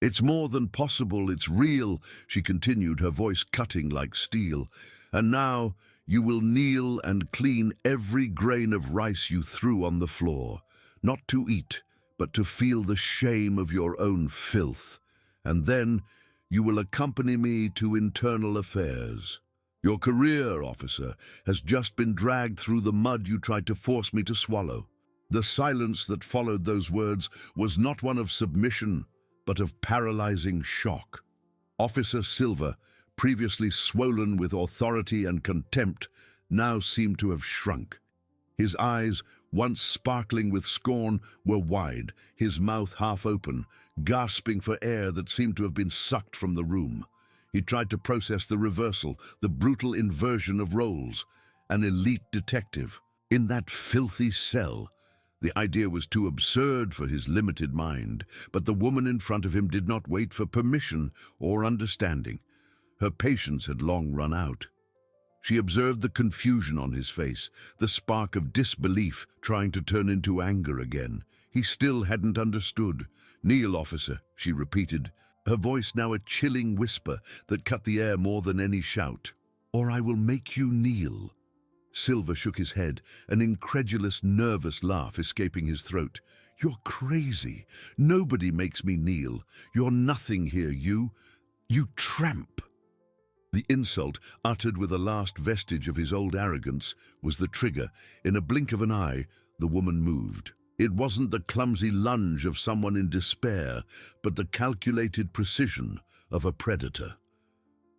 "It's more than possible, it's real," she continued, her voice cutting like steel. "And now you will kneel and clean every grain of rice you threw on the floor, not to eat, but to feel the shame of your own filth. And then you will accompany me to internal affairs. Your career, officer, has just been dragged through the mud you tried to force me to swallow." The silence that followed those words was not one of submission, but of paralyzing shock. Officer Silva, previously swollen with authority and contempt, now seemed to have shrunk. His eyes, once sparkling with scorn, were wide, his mouth half open, gasping for air that seemed to have been sucked from the room. He tried to process the reversal, the brutal inversion of roles. An elite detective, in that filthy cell. The idea was too absurd for his limited mind, but the woman in front of him did not wait for permission or understanding. Her patience had long run out. She observed the confusion on his face, the spark of disbelief trying to turn into anger again. He still hadn't understood. "Kneel, officer," she repeated, her voice now a chilling whisper that cut the air more than any shout. "Or I will make you kneel." Silva shook his head, an incredulous, nervous laugh escaping his throat. "You're crazy. Nobody makes me kneel. You're nothing here, you tramp." The insult, uttered with a last vestige of his old arrogance, was the trigger. In a blink of an eye, the woman moved. It wasn't the clumsy lunge of someone in despair, but the calculated precision of a predator.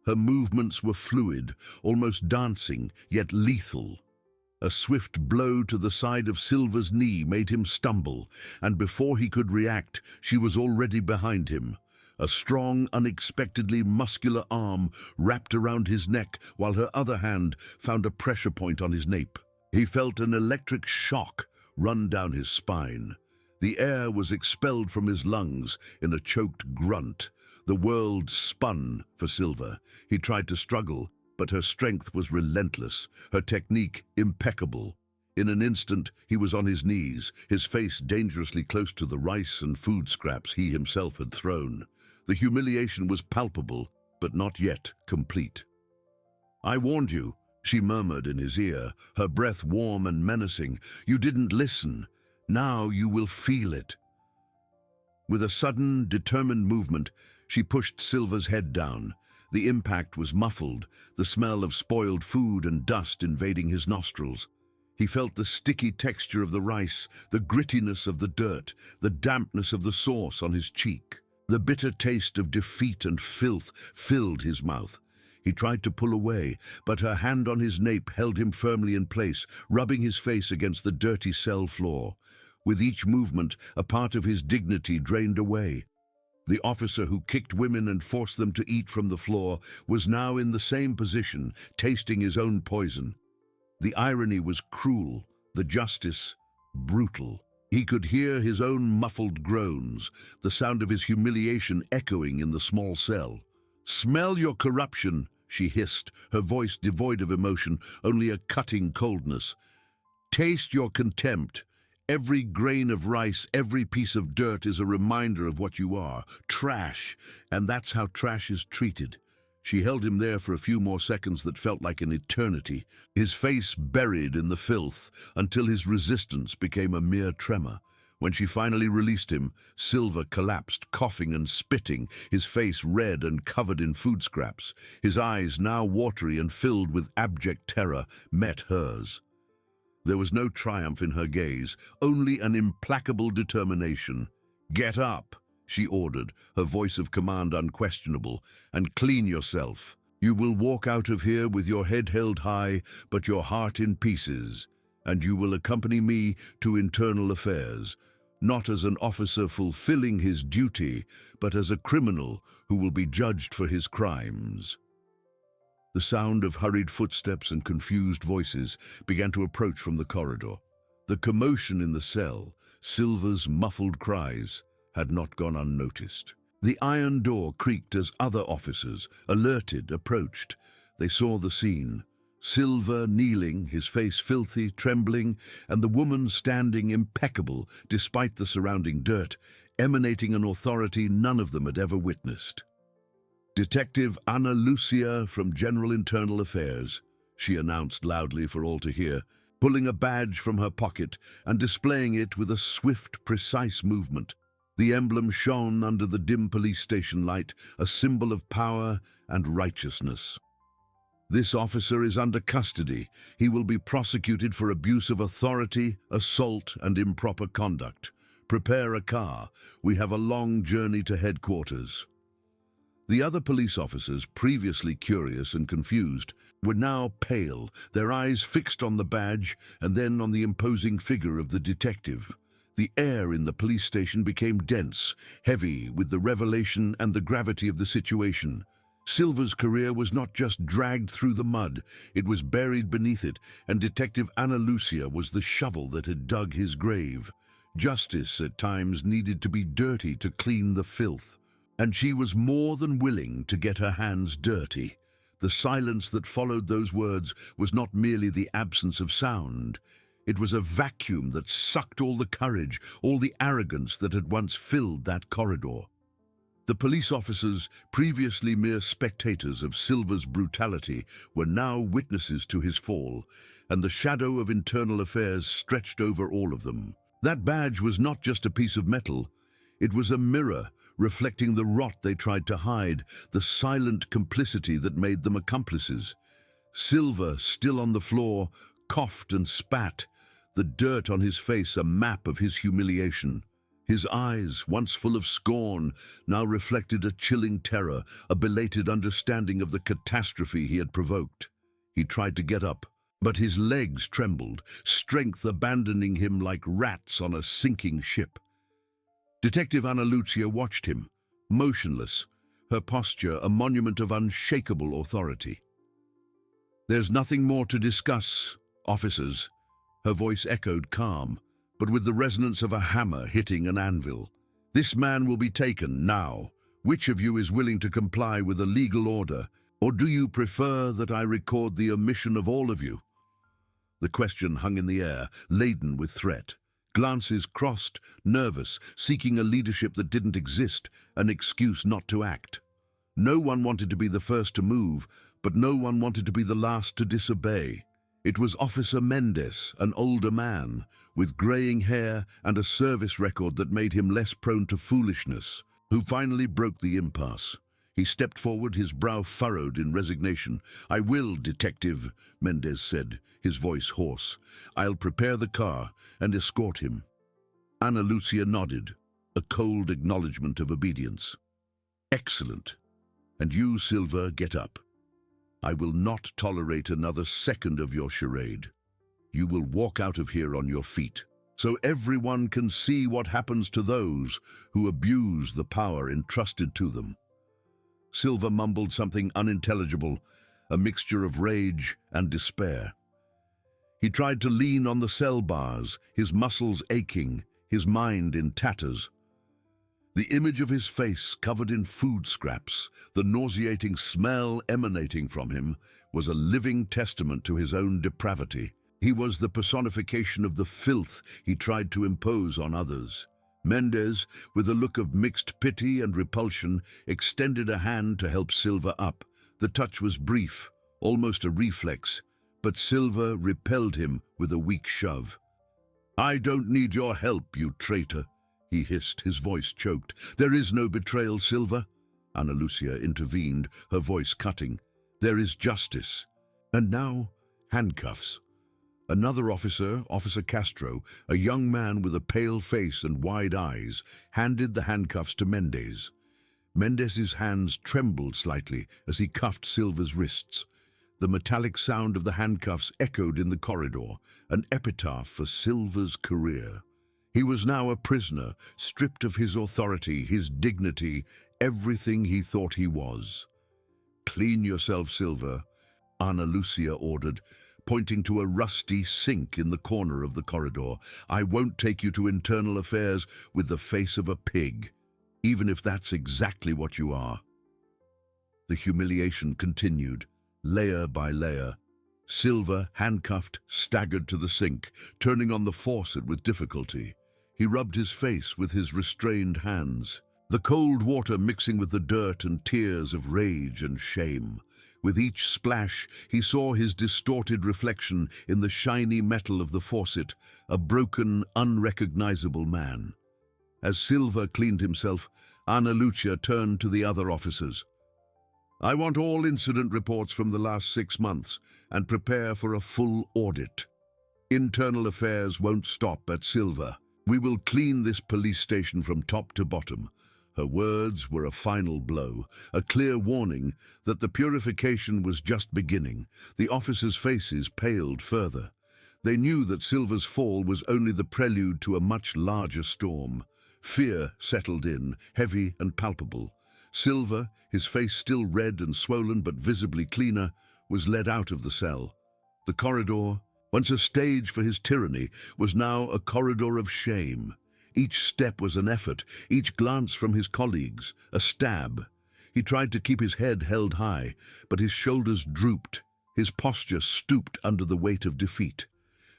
Her movements were fluid, almost dancing, yet lethal. A swift blow to the side of Silva's knee made him stumble, and before he could react, she was already behind him. A strong, unexpectedly muscular arm wrapped around his neck, while her other hand found a pressure point on his nape. He felt an electric shock run down his spine. The air was expelled from his lungs in a choked grunt. The world spun for Silva. He tried to struggle, but her strength was relentless, her technique impeccable. In an instant, he was on his knees, his face dangerously close to the rice and food scraps he himself had thrown. The humiliation was palpable, but not yet complete. "I warned you," she murmured in his ear, her breath warm and menacing. "You didn't listen. Now you will feel it." With a sudden, determined movement, she pushed Silva's head down. The impact was muffled, the smell of spoiled food and dust invading his nostrils. He felt the sticky texture of the rice, the grittiness of the dirt, the dampness of the sauce on his cheek. The bitter taste of defeat and filth filled his mouth. He tried to pull away, but her hand on his nape held him firmly in place, rubbing his face against the dirty cell floor. With each movement, a part of his dignity drained away. The officer who kicked women and forced them to eat from the floor was now in the same position, tasting his own poison. The irony was cruel, the justice brutal. He could hear his own muffled groans, the sound of his humiliation echoing in the small cell. "Smell your corruption," she hissed, her voice devoid of emotion, only a cutting coldness. "Taste your contempt. Every grain of rice, every piece of dirt is a reminder of what you are, trash, and that's how trash is treated." She held him there for a few more seconds that felt like an eternity, his face buried in the filth, until his resistance became a mere tremor. When she finally released him, Silva collapsed, coughing and spitting, his face red and covered in food scraps. His eyes, now watery and filled with abject terror, met hers. There was no triumph in her gaze, only an implacable determination. "Get up," she ordered, her voice of command unquestionable, "and clean yourself. You will walk out of here with your head held high, but your heart in pieces, and you will accompany me to internal affairs, not as an officer fulfilling his duty, but as a criminal who will be judged for his crimes." The sound of hurried footsteps and confused voices began to approach from the corridor. The commotion in the cell, Silva's muffled cries, had not gone unnoticed. The iron door creaked as other officers, alerted, approached. They saw the scene. Silva kneeling, his face filthy, trembling, and the woman standing impeccable despite the surrounding dirt. emanating an authority none of them had ever witnessed. "Detective Ana Lucia from General Internal Affairs," she announced loudly for all to hear, pulling a badge from her pocket and displaying it with a swift, precise movement. The emblem shone under the dim police station light, a symbol of power and righteousness. "This officer is under custody. He will be prosecuted for abuse of authority, assault, and improper conduct. Prepare a car. We have a long journey to headquarters." The other police officers, previously curious and confused, were now pale, their eyes fixed on the badge and then on the imposing figure of the detective. The air in the police station became dense, heavy with the revelation and the gravity of the situation. Silva's career was not just dragged through the mud, it was buried beneath it, and Detective Ana Lucia was the shovel that had dug his grave. Justice at times needed to be dirty to clean the filth, and she was more than willing to get her hands dirty. The silence that followed those words was not merely the absence of sound. It was a vacuum that sucked all the courage, all the arrogance that had once filled that corridor. The police officers, previously mere spectators of Silva's brutality, were now witnesses to his fall, and the shadow of internal affairs stretched over all of them. That badge was not just a piece of metal. It was a mirror, reflecting the rot they tried to hide, the silent complicity that made them accomplices. Silva, still on the floor, coughed and spat, the dirt on his face a map of his humiliation. His eyes, once full of scorn, now reflected a chilling terror, a belated understanding of the catastrophe he had provoked. He tried to get up, but his legs trembled, strength abandoning him like rats on a sinking ship. Detective Ana Lucia watched him, motionless, her posture a monument of unshakable authority. "There's nothing more to discuss, officers." Her voice echoed calm, but with the resonance of a hammer hitting an anvil. "This man will be taken now. Which of you is willing to comply with a legal order, or do you prefer that I record the omission of all of you?" The question hung in the air, laden with threat. Glances crossed, nervous, seeking a leadership that didn't exist, an excuse not to act. No one wanted to be the first to move, but no one wanted to be the last to disobey. It was Officer Mendez, an older man, with graying hair and a service record that made him less prone to foolishness, who finally broke the impasse. He stepped forward, his brow furrowed in resignation. "I will, Detective," Mendez said, his voice hoarse. "I'll prepare the car and escort him." Ana Lucia nodded, a cold acknowledgement of obedience. "Excellent. And you, Silva, get up. I will not tolerate another second of your charade. You will walk out of here on your feet, so everyone can see what happens to those who abuse the power entrusted to them." Silva mumbled something unintelligible, a mixture of rage and despair. He tried to lean on the cell bars, his muscles aching, his mind in tatters. The image of his face covered in food scraps, the nauseating smell emanating from him, was a living testament to his own depravity. He was the personification of the filth he tried to impose on others. Mendez, with a look of mixed pity and repulsion, extended a hand to help Silva up. The touch was brief, almost a reflex, but Silva repelled him with a weak shove. "I don't need your help, you traitor," he hissed, his voice choked. "There is no betrayal, Silva." Ana Lucia intervened, her voice cutting. "There is justice. And now, handcuffs." Another officer, Officer Castro, a young man with a pale face and wide eyes, handed the handcuffs to Mendez. Mendez's hands trembled slightly as he cuffed Silva's wrists. The metallic sound of the handcuffs echoed in the corridor, an epitaph for Silva's career. He was now a prisoner, stripped of his authority, his dignity, everything he thought he was. "Clean yourself, Silva," Ana Lucia ordered, pointing to a rusty sink in the corner of the corridor. "I won't take you to internal affairs with the face of a pig, even if that's exactly what you are." The humiliation continued, layer by layer. Silva, handcuffed, staggered to the sink, turning on the faucet with difficulty. He rubbed his face with his restrained hands, the cold water mixing with the dirt and tears of rage and shame. With each splash, he saw his distorted reflection in the shiny metal of the faucet, a broken, unrecognizable man. As Silva cleaned himself, Ana Lucia turned to the other officers. "I want all incident reports from the last 6 months and prepare for a full audit. Internal affairs won't stop at Silva. We will clean this police station from top to bottom." Her words were a final blow, a clear warning that the purification was just beginning. The officers' faces paled further. They knew that Silva's fall was only the prelude to a much larger storm. Fear settled in, heavy and palpable. Silva, his face still red and swollen but visibly cleaner, was led out of the cell. The corridor, once a stage for his tyranny, was now a corridor of shame. Each step was an effort, each glance from his colleagues, a stab. He tried to keep his head held high, but his shoulders drooped, his posture stooped under the weight of defeat.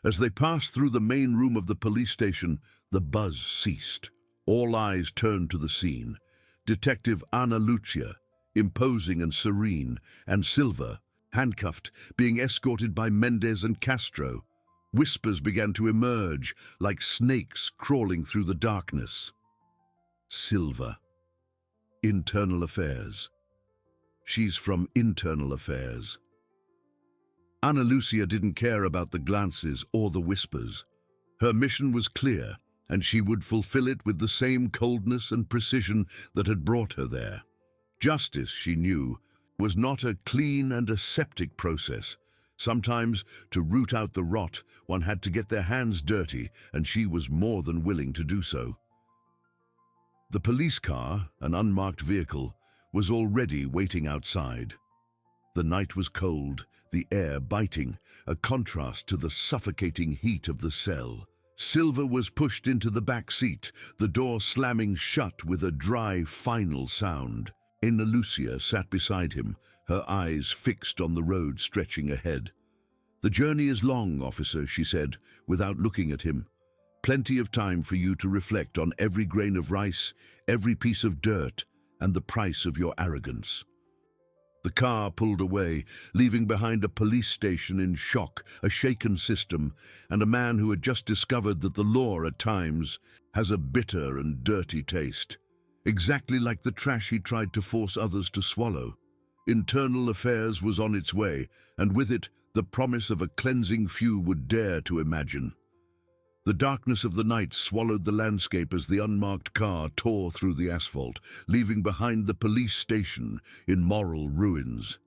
As they passed through the main room of the police station, the buzz ceased. All eyes turned to the scene. Detective Ana Lucia, imposing and serene, and Silva, handcuffed, being escorted by Mendez and Castro. Whispers began to emerge, like snakes crawling through the darkness. Silva. Internal Affairs. She's from Internal Affairs. Ana Lucia didn't care about the glances or the whispers. Her mission was clear, and she would fulfill it with the same coldness and precision that had brought her there. Justice, she knew, was not a clean and aseptic process. Sometimes, to root out the rot, one had to get their hands dirty, and she was more than willing to do so. The police car, an unmarked vehicle, was already waiting outside. The night was cold, the air biting, a contrast to the suffocating heat of the cell. Silva was pushed into the back seat, the door slamming shut with a dry, final sound. Ana Lucia sat beside him, her eyes fixed on the road stretching ahead. "The journey is long, officer," she said, without looking at him. "Plenty of time for you to reflect on every grain of rice, every piece of dirt, and the price of your arrogance." The car pulled away, leaving behind a police station in shock, a shaken system, and a man who had just discovered that the law at times has a bitter and dirty taste. Exactly like the trash he tried to force others to swallow. Internal Affairs was on its way, and with it, the promise of a cleansing few would dare to imagine. The darkness of the night swallowed the landscape as the unmarked car tore through the asphalt, leaving behind the police station in moral ruins.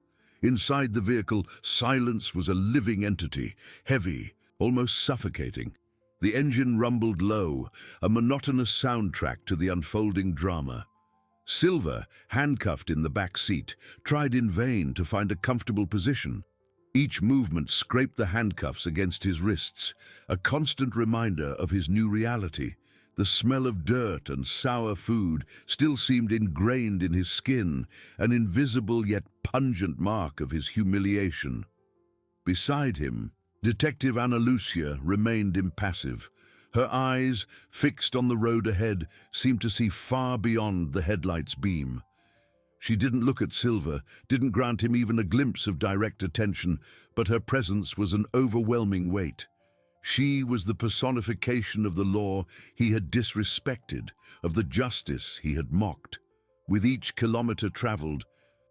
Inside the vehicle, silence was a living entity, heavy, almost suffocating. The engine rumbled low, a monotonous soundtrack to the unfolding drama. Silva, handcuffed in the back seat, tried in vain to find a comfortable position. Each movement scraped the handcuffs against his wrists, a constant reminder of his new reality. The smell of dirt and sour food still seemed ingrained in his skin, an invisible yet pungent mark of his humiliation. Beside him, Detective Ana Lucia remained impassive. Her eyes, fixed on the road ahead, seemed to see far beyond the headlight's beam. She didn't look at Silva, didn't grant him even a glimpse of direct attention, but her presence was an overwhelming weight. She was the personification of the law he had disrespected, of the justice he had mocked. With each kilometer traveled,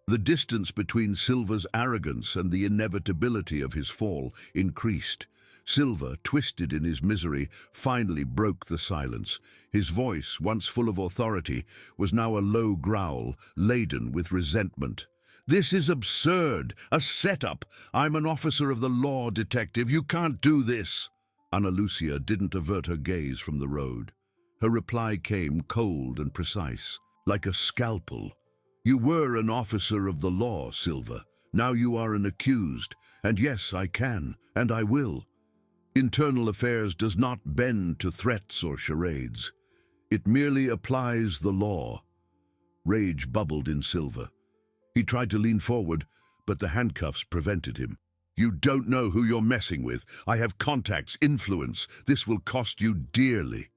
the distance between Silva's arrogance and the inevitability of his fall increased. Silva, twisted in his misery, finally broke the silence. His voice, once full of authority, was now a low growl, laden with resentment. "This is absurd, a setup. I'm an officer of the law, detective. You can't do this." Ana Lucia didn't avert her gaze from the road. Her reply came cold and precise, like a scalpel. "You were an officer of the law, Silva. Now you are an accused. And yes, I can, and I will. Internal Affairs does not bend to threats or charades. It merely applies the law." Rage bubbled in Silva. He tried to lean forward, but the handcuffs prevented him. "You don't know who you're messing with. I have contacts, influence. This will cost you dearly."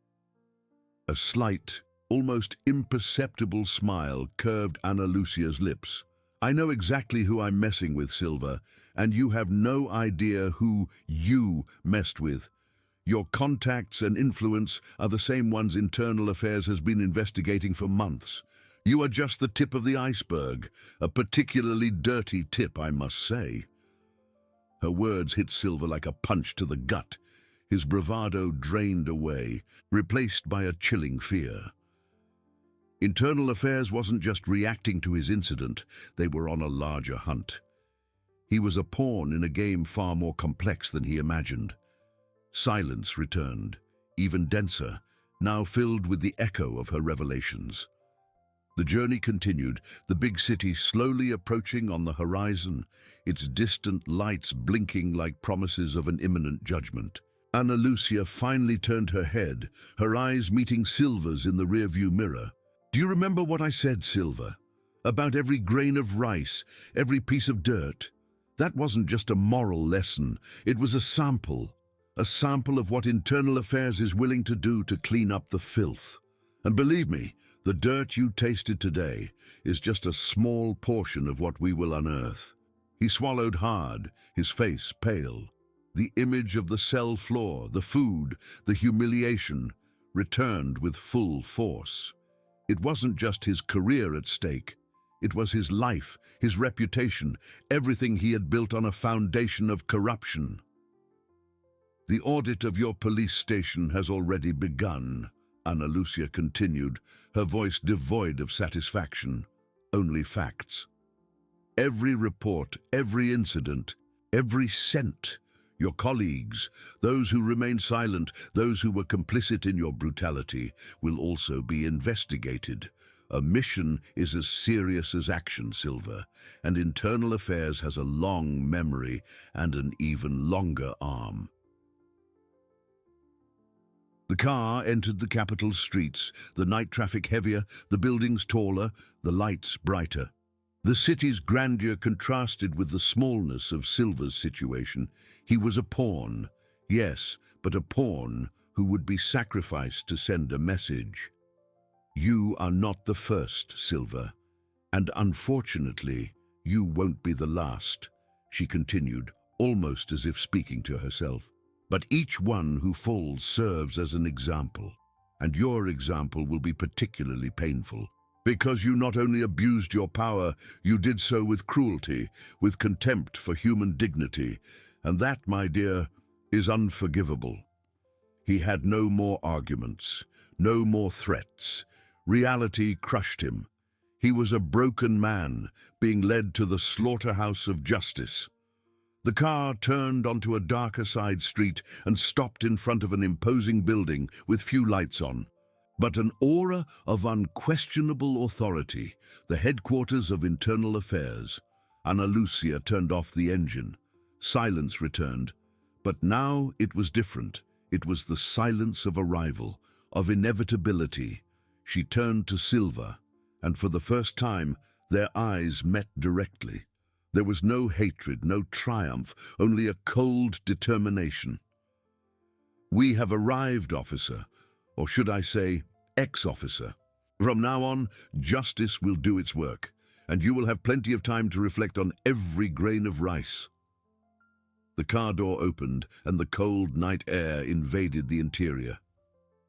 A slight, almost imperceptible smile curved Ana Lucia's lips. "I know exactly who I'm messing with, Silva, and you have no idea who you messed with. Your contacts and influence are the same ones Internal Affairs has been investigating for months. You are just the tip of the iceberg, a particularly dirty tip, I must say." Her words hit Silva like a punch to the gut. His bravado drained away, replaced by a chilling fear. Internal Affairs wasn't just reacting to his incident, they were on a larger hunt. He was a pawn in a game far more complex than he imagined. Silence returned, even denser, now filled with the echo of her revelations. The journey continued, the big city slowly approaching on the horizon, its distant lights blinking like promises of an imminent judgment. Ana Lucia finally turned her head, her eyes meeting Silva's in the rearview mirror. "Do you remember what I said, Silva? About every grain of rice, every piece of dirt? That wasn't just a moral lesson, it was a sample of what Internal Affairs is willing to do to clean up the filth. And believe me, the dirt you tasted today is just a small portion of what we will unearth." He swallowed hard, his face pale. The image of the cell floor, the food, the humiliation, returned with full force. It wasn't just his career at stake. It was his life, his reputation, everything he had built on a foundation of corruption. "The audit of your police station has already begun," Ana Lucia continued, her voice devoid of satisfaction, only facts. "Every report, every incident, every cent. Your colleagues, those who remained silent, those who were complicit in your brutality, will also be investigated. A mission is as serious as action, Silva, and Internal Affairs has a long memory and an even longer arm." The car entered the capital's streets, the night traffic heavier, the buildings taller, the lights brighter. The city's grandeur contrasted with the smallness of Silva's situation. He was a pawn, yes, but a pawn who would be sacrificed to send a message. "You are not the first, Silva, and unfortunately, you won't be the last," she continued, almost as if speaking to herself. "But each one who falls serves as an example, and your example will be particularly painful. Because you not only abused your power, you did so with cruelty, with contempt for human dignity, and that, my dear, is unforgivable." He had no more arguments, no more threats. Reality crushed him. He was a broken man, being led to the slaughterhouse of justice. The car turned onto a darker side street and stopped in front of an imposing building with few lights on. But an aura of unquestionable authority, the headquarters of Internal Affairs. Ana Lucia turned off the engine. Silence returned. But now it was different. It was the silence of arrival, of inevitability. She turned to Silva, and for the first time, their eyes met directly. There was no hatred, no triumph, only a cold determination. "We have arrived, officer. Or should I say, ex-officer. From now on, justice will do its work, and you will have plenty of time to reflect on every grain of rice." The car door opened, and the cold night air invaded the interior.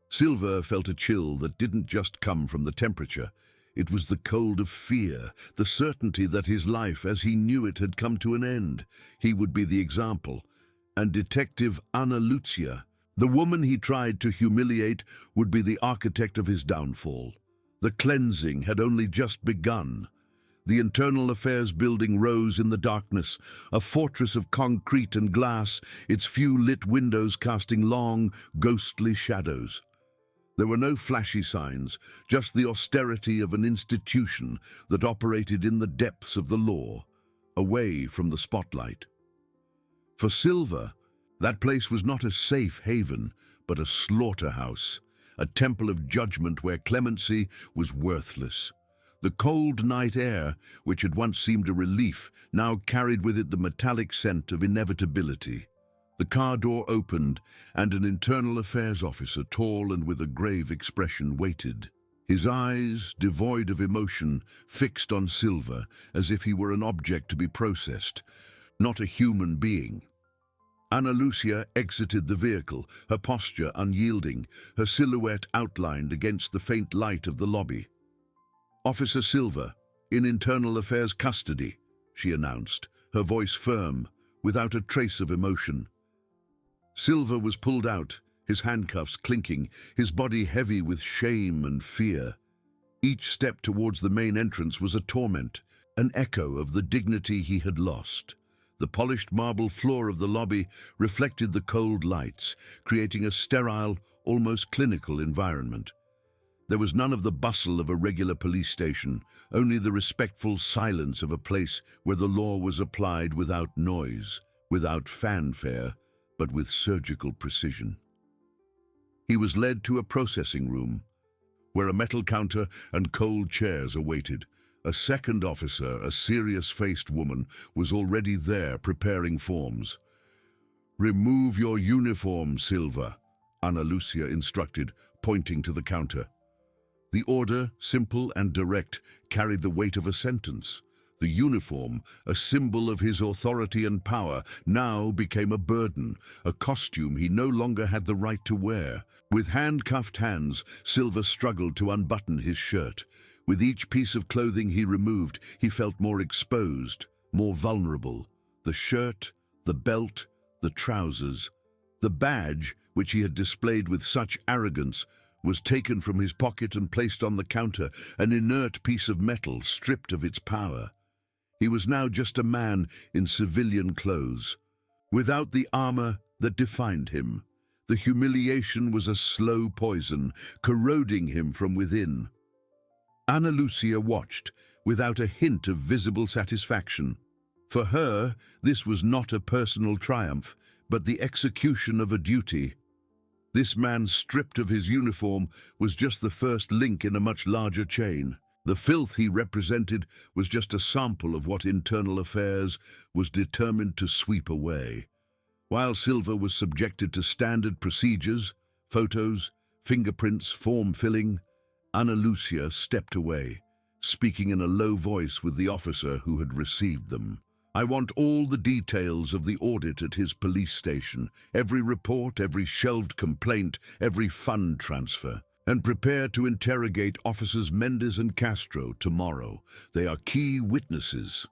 Silva felt a chill that didn't just come from the temperature. It was the cold of fear, the certainty that his life, as he knew it, had come to an end. He would be the example. And Detective Ana Lucia, the woman he tried to humiliate, would be the architect of his downfall. The cleansing had only just begun. The Internal Affairs building rose in the darkness, a fortress of concrete and glass, its few lit windows casting long, ghostly shadows. There were no flashy signs, just the austerity of an institution that operated in the depths of the law, away from the spotlight. For Silva, that place was not a safe haven, but a slaughterhouse, a temple of judgment where clemency was worthless. The cold night air, which had once seemed a relief, now carried with it the metallic scent of inevitability. The car door opened, and an internal affairs officer, tall and with a grave expression, waited. His eyes, devoid of emotion, fixed on Silva, as if he were an object to be processed, not a human being. Ana Lucia exited the vehicle, her posture unyielding, her silhouette outlined against the faint light of the lobby. "Officer Silva, in Internal Affairs custody," she announced, her voice firm, without a trace of emotion. Silva was pulled out, his handcuffs clinking, his body heavy with shame and fear. Each step towards the main entrance was a torment, an echo of the dignity he had lost. The polished marble floor of the lobby reflected the cold lights, creating a sterile, almost clinical environment. There was none of the bustle of a regular police station, only the respectful silence of a place where the law was applied without noise, without fanfare, but with surgical precision. He was led to a processing room, where a metal counter and cold chairs awaited. A second officer, a serious-faced woman, was already there preparing forms. "Remove your uniform, Silva," Ana Lucia instructed, pointing to the counter. The order, simple and direct, carried the weight of a sentence. The uniform, a symbol of his authority and power, now became a burden, a costume he no longer had the right to wear. With handcuffed hands, Silva struggled to unbutton his shirt. With each piece of clothing he removed, he felt more exposed, more vulnerable. The shirt, the belt, the trousers. The badge, which he had displayed with such arrogance, was taken from his pocket and placed on the counter, an inert piece of metal stripped of its power. He was now just a man in civilian clothes, without the armor that defined him. The humiliation was a slow poison, corroding him from within. Ana Lucia watched, without a hint of visible satisfaction. For her, this was not a personal triumph, but the execution of a duty. This man, stripped of his uniform, was just the first link in a much larger chain. The filth he represented was just a sample of what Internal Affairs was determined to sweep away. While Silva was subjected to standard procedures, photos, fingerprints, form filling, Ana Lucia stepped away, speaking in a low voice with the officer who had received them. "I want all the details of the audit at his police station, every report, every shelved complaint, every fund transfer. And prepare to interrogate Officers Mendes and Castro tomorrow. They are key witnesses."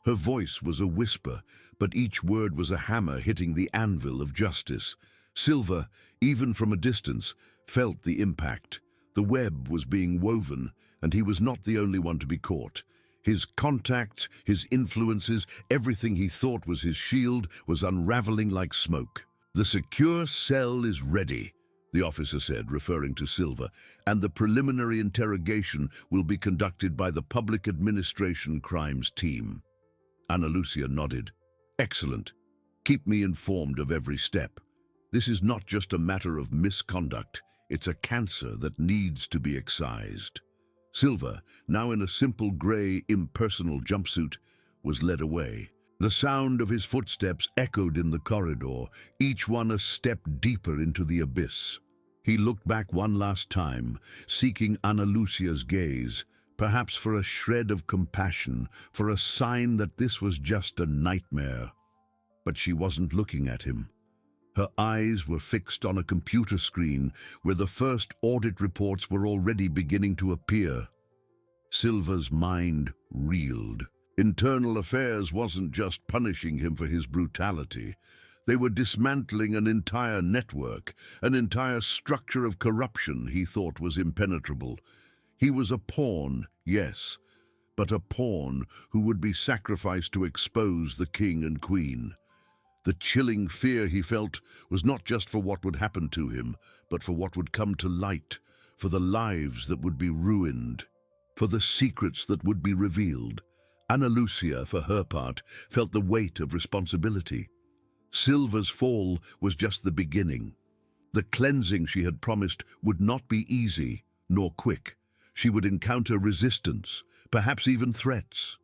Her voice was a whisper, but each word was a hammer hitting the anvil of justice. Silva, even from a distance, felt the impact. The web was being woven, and he was not the only one to be caught. His contacts, his influences, everything he thought was his shield, was unraveling like smoke. "The secure cell is ready," the officer said, referring to Silva, "and the preliminary interrogation will be conducted by the Public Administration Crimes Team." Ana Lucia nodded. "Excellent. Keep me informed of every step. This is not just a matter of misconduct. It's a cancer that needs to be excised." Silva, now in a simple grey, impersonal jumpsuit, was led away. The sound of his footsteps echoed in the corridor, each one a step deeper into the abyss. He looked back one last time, seeking Ana Lucia's gaze, perhaps for a shred of compassion, for a sign that this was just a nightmare. But she wasn't looking at him. Her eyes were fixed on a computer screen where the first audit reports were already beginning to appear. Silva's mind reeled. Internal Affairs wasn't just punishing him for his brutality. They were dismantling an entire network, an entire structure of corruption he thought was impenetrable. He was a pawn, yes, but a pawn who would be sacrificed to expose the king and queen. The chilling fear he felt was not just for what would happen to him, but for what would come to light, for the lives that would be ruined, for the secrets that would be revealed. Ana Lucia, for her part, felt the weight of responsibility. Silva's fall was just the beginning. The cleansing she had promised would not be easy, nor quick. She would encounter resistance, perhaps even threats.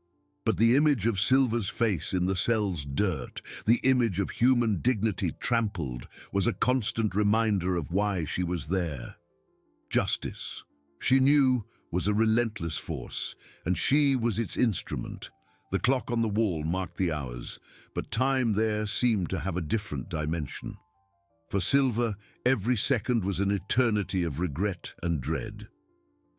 But the image of Silver's face in the cell's dirt, the image of human dignity trampled, was a constant reminder of why she was there. Justice, she knew, was a relentless force, and she was its instrument. The clock on the wall marked the hours, but time there seemed to have a different dimension. For Silver, every second was an eternity of regret and dread.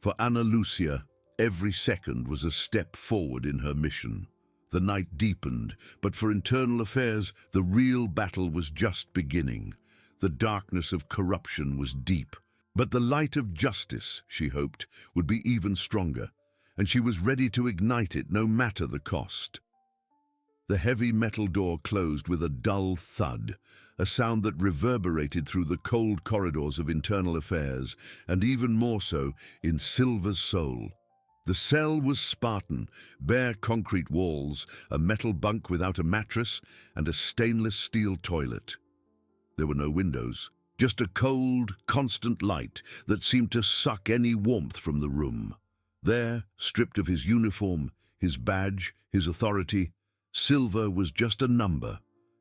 For Ana Lucia, every second was a step forward in her mission. The night deepened, but for internal affairs, the real battle was just beginning. The darkness of corruption was deep, but the light of justice, she hoped, would be even stronger, and she was ready to ignite it no matter the cost. The heavy metal door closed with a dull thud, a sound that reverberated through the cold corridors of internal affairs, and even more so in Silver's soul. The cell was Spartan, bare concrete walls, a metal bunk without a mattress, and a stainless steel toilet. There were no windows, just a cold, constant light that seemed to suck any warmth from the room. There, stripped of his uniform, his badge, his authority, Silver was just a number,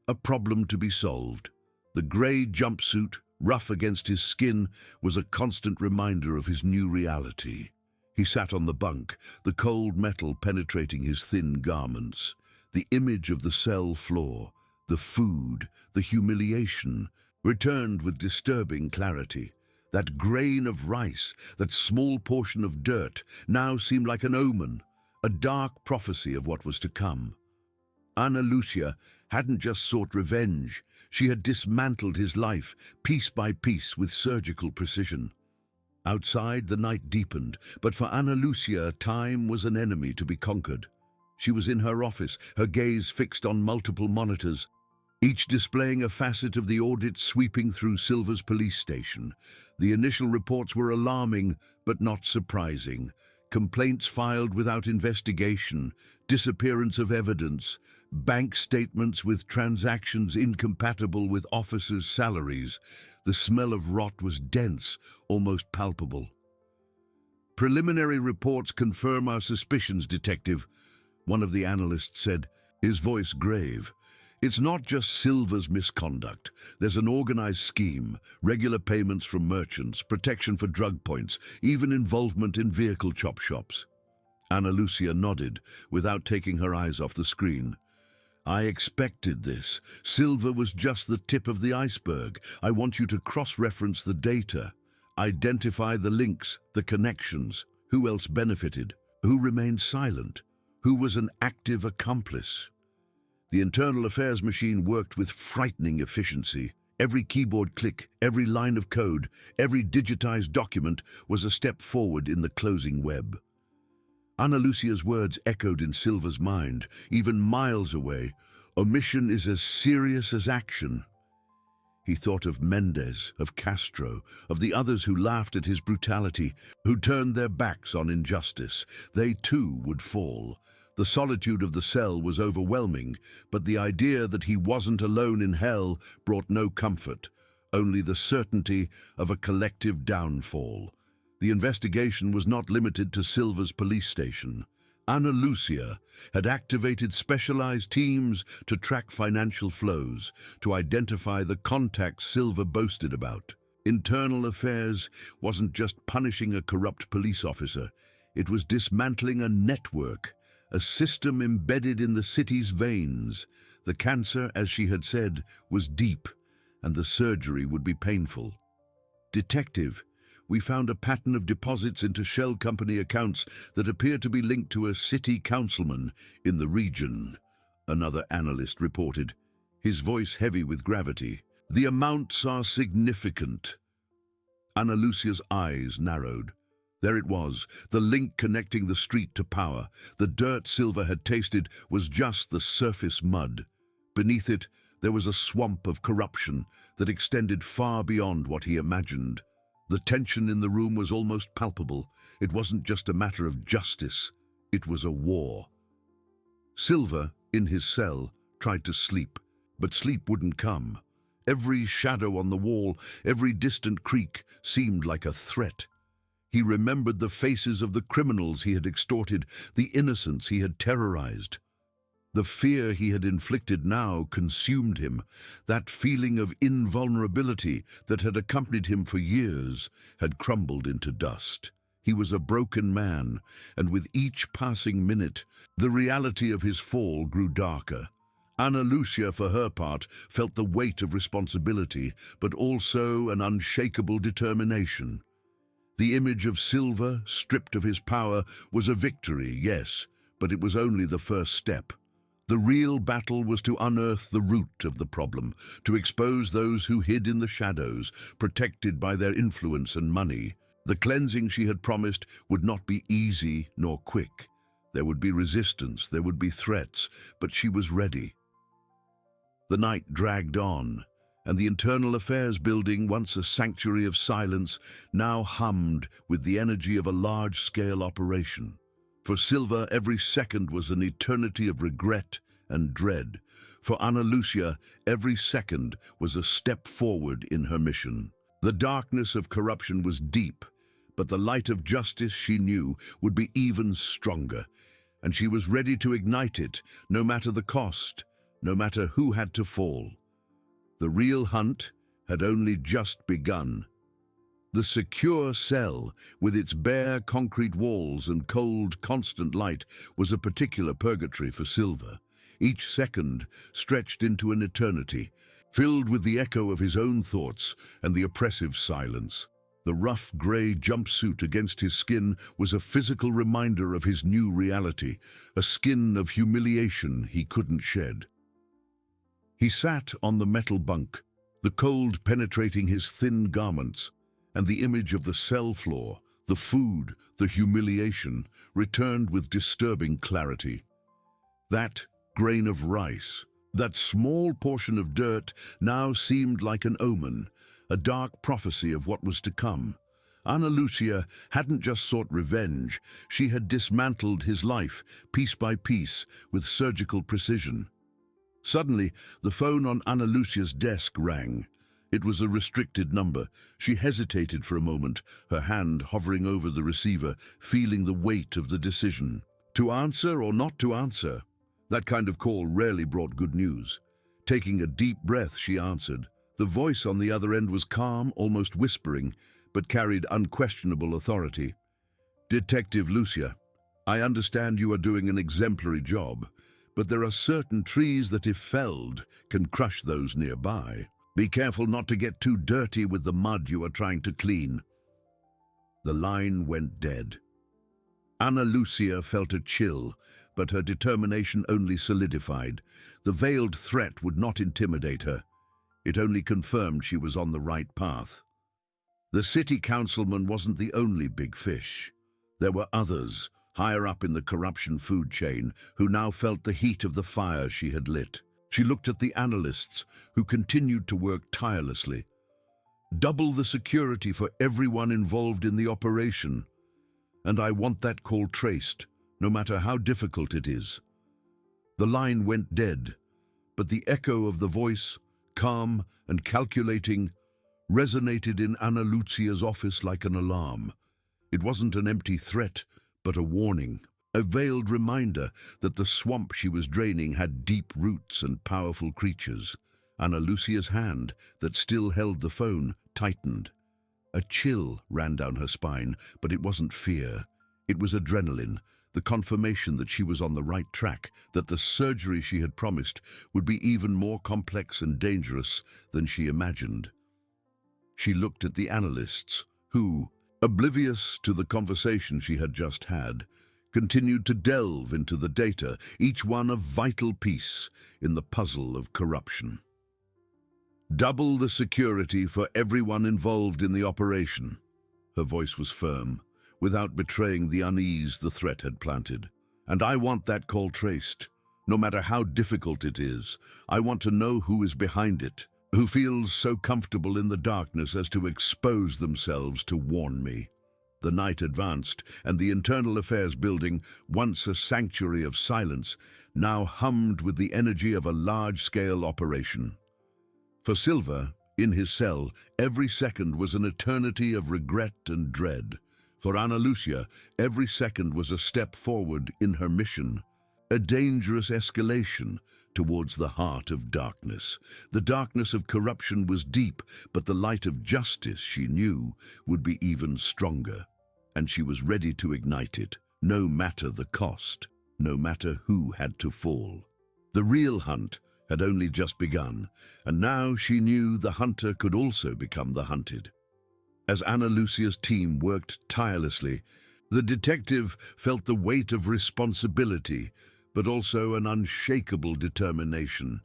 a problem to be solved. The grey jumpsuit, rough against his skin, was a constant reminder of his new reality. He sat on the bunk, the cold metal penetrating his thin garments. The image of the cell floor, the food, the humiliation, returned with disturbing clarity. That grain of rice, that small portion of dirt, now seemed like an omen, a dark prophecy of what was to come. Ana Lucia hadn't just sought revenge, she had dismantled his life, piece by piece, with surgical precision. Outside, the night deepened, but for Ana Lucia, time was an enemy to be conquered. She was in her office, her gaze fixed on multiple monitors, each displaying a facet of the audit sweeping through Silver's police station. The initial reports were alarming, but not surprising. Complaints filed without investigation, disappearance of evidence, bank statements with transactions incompatible with officers' salaries. The smell of rot was dense, almost palpable. "Preliminary reports confirm our suspicions, Detective," one of the analysts said, his voice grave. "It's not just Silver's misconduct. There's an organized scheme, regular payments from merchants, protection for drug points, even involvement in vehicle chop shops." Ana Lucia nodded, without taking her eyes off the screen. "I expected this. Silver was just the tip of the iceberg. I want you to cross-reference the data, identify the links, the connections. Who else benefited? Who remained silent? Who was an active accomplice?" The internal affairs machine worked with frightening efficiency. Every keyboard click, every line of code, every digitized document was a step forward in the closing web. Ana Lucia's words echoed in Silver's mind, even miles away. Omission is as serious as action. He thought of Mendez, of Castro, of the others who laughed at his brutality, who turned their backs on injustice. They too would fall. The solitude of the cell was overwhelming, but the idea that he wasn't alone in hell brought no comfort, only the certainty of a collective downfall. The investigation was not limited to Silver's police station. Ana Lucia had activated specialized teams to track financial flows, to identify the contacts Silver boasted about. Internal affairs wasn't just punishing a corrupt police officer, it was dismantling a network, a system embedded in the city's veins. The cancer, as she had said, was deep, and the surgery would be painful. "Detective, we found a pattern of deposits into shell company accounts that appear to be linked to a city councilman in the region," another analyst reported, his voice heavy with gravity. "The amounts are significant." Ana Lucia's eyes narrowed. There it was, the link connecting the street to power. The dirt Silver had tasted was just the surface mud. Beneath it, there was a swamp of corruption that extended far beyond what he imagined. The tension in the room was almost palpable. It wasn't just a matter of justice, it was a war. Silver, in his cell, tried to sleep, but sleep wouldn't come. Every shadow on the wall, every distant creak seemed like a threat. He remembered the faces of the criminals he had extorted, the innocents he had terrorized. The fear he had inflicted now consumed him. That feeling of invulnerability that had accompanied him for years had crumbled into dust. He was a broken man, and with each passing minute, the reality of his fall grew darker. Ana Lucia, for her part, felt the weight of responsibility, but also an unshakable determination. The image of Silva, stripped of his power, was a victory, yes, but it was only the first step. The real battle was to unearth the root of the problem, to expose those who hid in the shadows, protected by their influence and money. The cleansing she had promised would not be easy nor quick. There would be resistance, there would be threats, but she was ready. The night dragged on, and the Internal Affairs building, once a sanctuary of silence, now hummed with the energy of a large-scale operation. For Silva, every second was an eternity of regret and dread. For Ana Lucia, every second was a step forward in her mission. The darkness of corruption was deep, but the light of justice, she knew, would be even stronger, and she was ready to ignite it, no matter the cost, no matter who had to fall. The real hunt had only just begun. The secure cell, with its bare concrete walls and cold, constant light, was a particular purgatory for Silva. Each second stretched into an eternity, filled with the echo of his own thoughts and the oppressive silence. The rough grey jumpsuit against his skin was a physical reminder of his new reality, a skin of humiliation he couldn't shed. He sat on the metal bunk, the cold penetrating his thin garments, and the image of the cell floor, the food, the humiliation, returned with disturbing clarity. That grain of rice, that small portion of dirt, now seemed like an omen, a dark prophecy of what was to come. Ana Lucia hadn't just sought revenge, she had dismantled his life, piece by piece, with surgical precision. Suddenly, the phone on Ana Lucia's desk rang. It was a restricted number. She hesitated for a moment, her hand hovering over the receiver, feeling the weight of the decision. To answer or not to answer? That kind of call rarely brought good news. Taking a deep breath, she answered. The voice on the other end was calm, almost whispering, but carried unquestionable authority. Detective Lucia, I understand you are doing an exemplary job, but there are certain trees that, if felled, can crush those nearby. Be careful not to get too dirty with the mud you are trying to clean. The line went dead. Ana Lucia felt a chill, but her determination only solidified. The veiled threat would not intimidate her. It only confirmed she was on the right path. The city councilman wasn't the only big fish. There were others, higher up in the corruption food chain, who now felt the heat of the fire she had lit. She looked at the analysts, who continued to work tirelessly. Double the security for everyone involved in the operation. And I want that call traced, no matter how difficult it is. The line went dead, but the echo of the voice, calm and calculating, resonated in Ana Lucia's office like an alarm. It wasn't an empty threat, but a warning. A veiled reminder that the swamp she was draining had deep roots and powerful creatures. Ana Lucia's hand, that still held the phone, tightened. A chill ran down her spine, but it wasn't fear. It was adrenaline, the confirmation that she was on the right track, that the surgery she had promised would be even more complex and dangerous than she imagined. She looked at the analysts, who, oblivious to the conversation she had just had, continued to delve into the data, each one a vital piece in the puzzle of corruption. Double the security for everyone involved in the operation. Her voice was firm, without betraying the unease the threat had planted. And I want that call traced, no matter how difficult it is. I want to know who is behind it, who feels so comfortable in the darkness as to expose themselves to warn me. The night advanced, and the Internal Affairs building, once a sanctuary of silence, now hummed with the energy of a large-scale operation. For Silva, in his cell, every second was an eternity of regret and dread. For Ana Lucia, every second was a step forward in her mission, a dangerous escalation towards the heart of darkness. The darkness of corruption was deep, but the light of justice, she knew, would be even stronger. And she was ready to ignite it, no matter the cost, no matter who had to fall. The real hunt had only just begun, and now she knew the hunter could also become the hunted. As Ana Lucia's team worked tirelessly, the detective felt the weight of responsibility, but also an unshakable determination.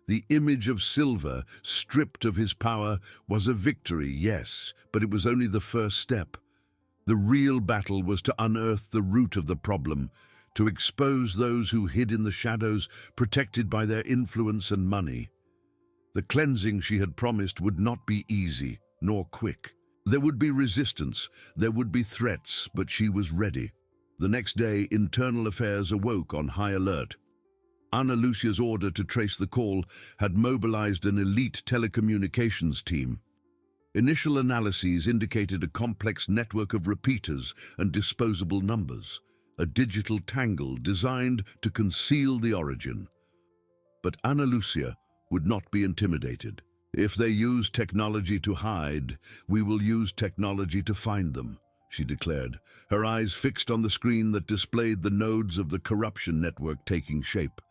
The image of Silva, stripped of his power, was a victory, yes, but it was only the first step. The real battle was to unearth the root of the problem, to expose those who hid in the shadows, protected by their influence and money. The cleansing she had promised would not be easy, nor quick. There would be resistance, there would be threats, but she was ready. The next day, Internal Affairs awoke on high alert. Ana Lucia's order to trace the call had mobilized an elite telecommunications team. Initial analyses indicated a complex network of repeaters and disposable numbers, a digital tangle designed to conceal the origin. But Ana Lucia would not be intimidated. If they use technology to hide, we will use technology to find them, she declared, her eyes fixed on the screen that displayed the nodes of the corruption network taking shape.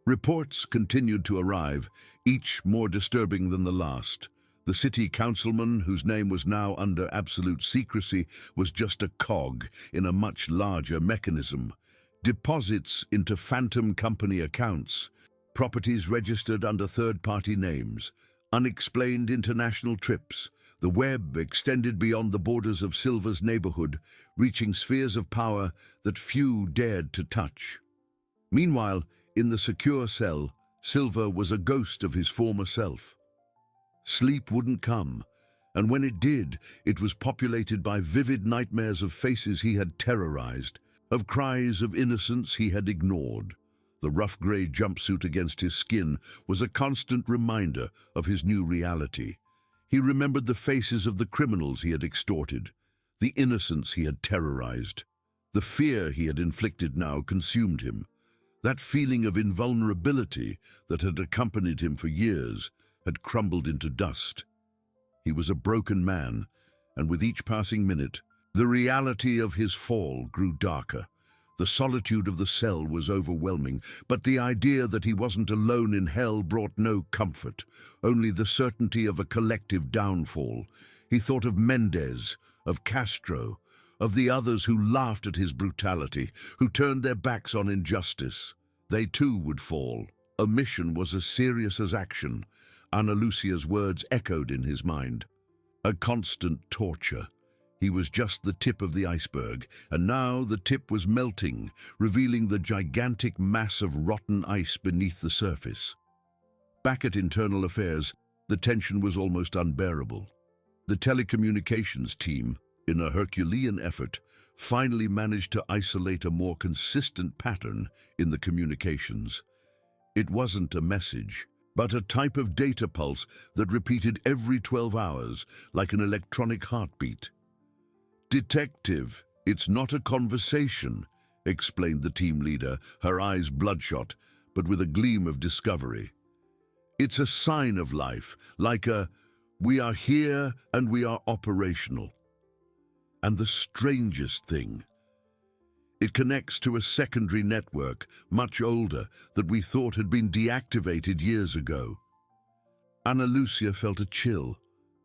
Reports continued to arrive, each more disturbing than the last. The city councilman, whose name was now under absolute secrecy, was just a cog in a much larger mechanism. Deposits into phantom company accounts, properties registered under third-party names, unexplained international trips. The web extended beyond the borders of Silva's neighborhood, reaching spheres of power that few dared to touch. Meanwhile, in the secure cell, Silva was a ghost of his former self. Sleep wouldn't come, and when it did, it was populated by vivid nightmares of faces he had terrorized, of cries of innocence he had ignored. The rough gray jumpsuit against his skin was a constant reminder of his new reality. He remembered the faces of the criminals he had extorted, the innocents he had terrorized. The fear he had inflicted now consumed him. That feeling of invulnerability that had accompanied him for years had crumbled into dust. He was a broken man, and with each passing minute, the reality of his fall grew darker. The solitude of the cell was overwhelming, but the idea that he wasn't alone in hell brought no comfort, only the certainty of a collective downfall. He thought of Mendez, of Castro, of the others who laughed at his brutality, who turned their backs on injustice. They too would fall. Omission was as serious as action. Ana Lucia's words echoed in his mind. A constant torture. He was just the tip of the iceberg, and now the tip was melting, revealing the gigantic mass of rotten ice beneath the surface. Back at Internal Affairs, the tension was almost unbearable. The telecommunications team, in a Herculean effort, finally managed to isolate a more consistent pattern in the communications. It wasn't a message, but a type of data pulse that repeated every 12 hours, like an electronic heartbeat. "Detective, it's not a conversation," explained the team leader, her eyes bloodshot, but with a gleam of discovery. "It's a sign of life, like a, we are here and we are operational." And the strangest thing, it connects to a secondary network, much older, that we thought had been deactivated years ago. Ana Lucia felt a chill,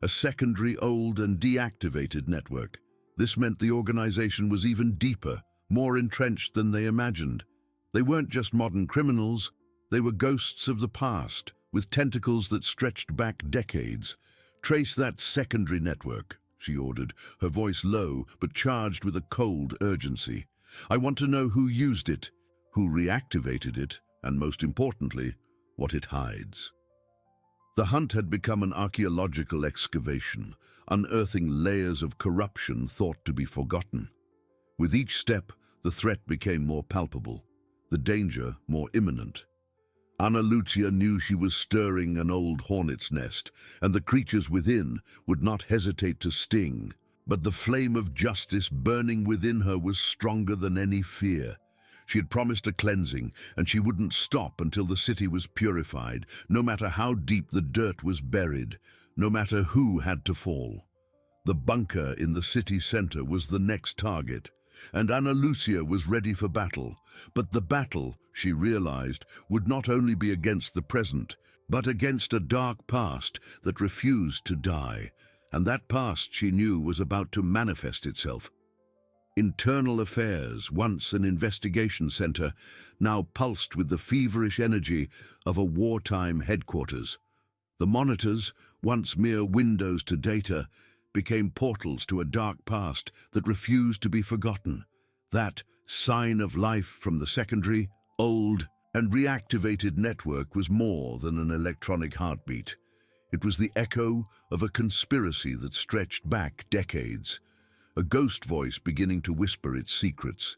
a secondary, old and deactivated network. This meant the organization was even deeper, more entrenched than they imagined. They weren't just modern criminals, they were ghosts of the past, with tentacles that stretched back decades. "Trace that secondary network," she ordered, her voice low but charged with a cold urgency. "I want to know who used it, who reactivated it, and most importantly, what it hides." The hunt had become an archaeological excavation, unearthing layers of corruption thought to be forgotten. With each step, the threat became more palpable, the danger more imminent. Ana Lucia knew she was stirring an old hornet's nest, and the creatures within would not hesitate to sting. But the flame of justice burning within her was stronger than any fear. She had promised a cleansing, and she wouldn't stop until the city was purified, no matter how deep the dirt was buried, no matter who had to fall. The bunker in the city center was the next target, and Ana Lucia was ready for battle. But the battle, she realized, would not only be against the present, but against a dark past that refused to die, and that past, she knew, was about to manifest itself. Internal affairs, once an investigation center, now pulsed with the feverish energy of a wartime headquarters. The monitors, once mere windows to data, became portals to a dark past that refused to be forgotten. That sign of life from the secondary, old, and reactivated network was more than an electronic heartbeat. It was the echo of a conspiracy that stretched back decades, a ghost voice beginning to whisper its secrets.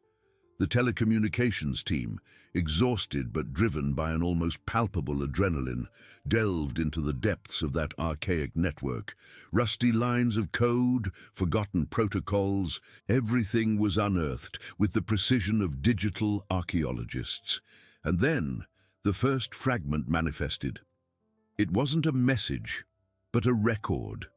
The telecommunications team, exhausted but driven by an almost palpable adrenaline, delved into the depths of that archaic network. Rusty lines of code, forgotten protocols, everything was unearthed with the precision of digital archaeologists. And then, the first fragment manifested. It wasn't a message, but a record.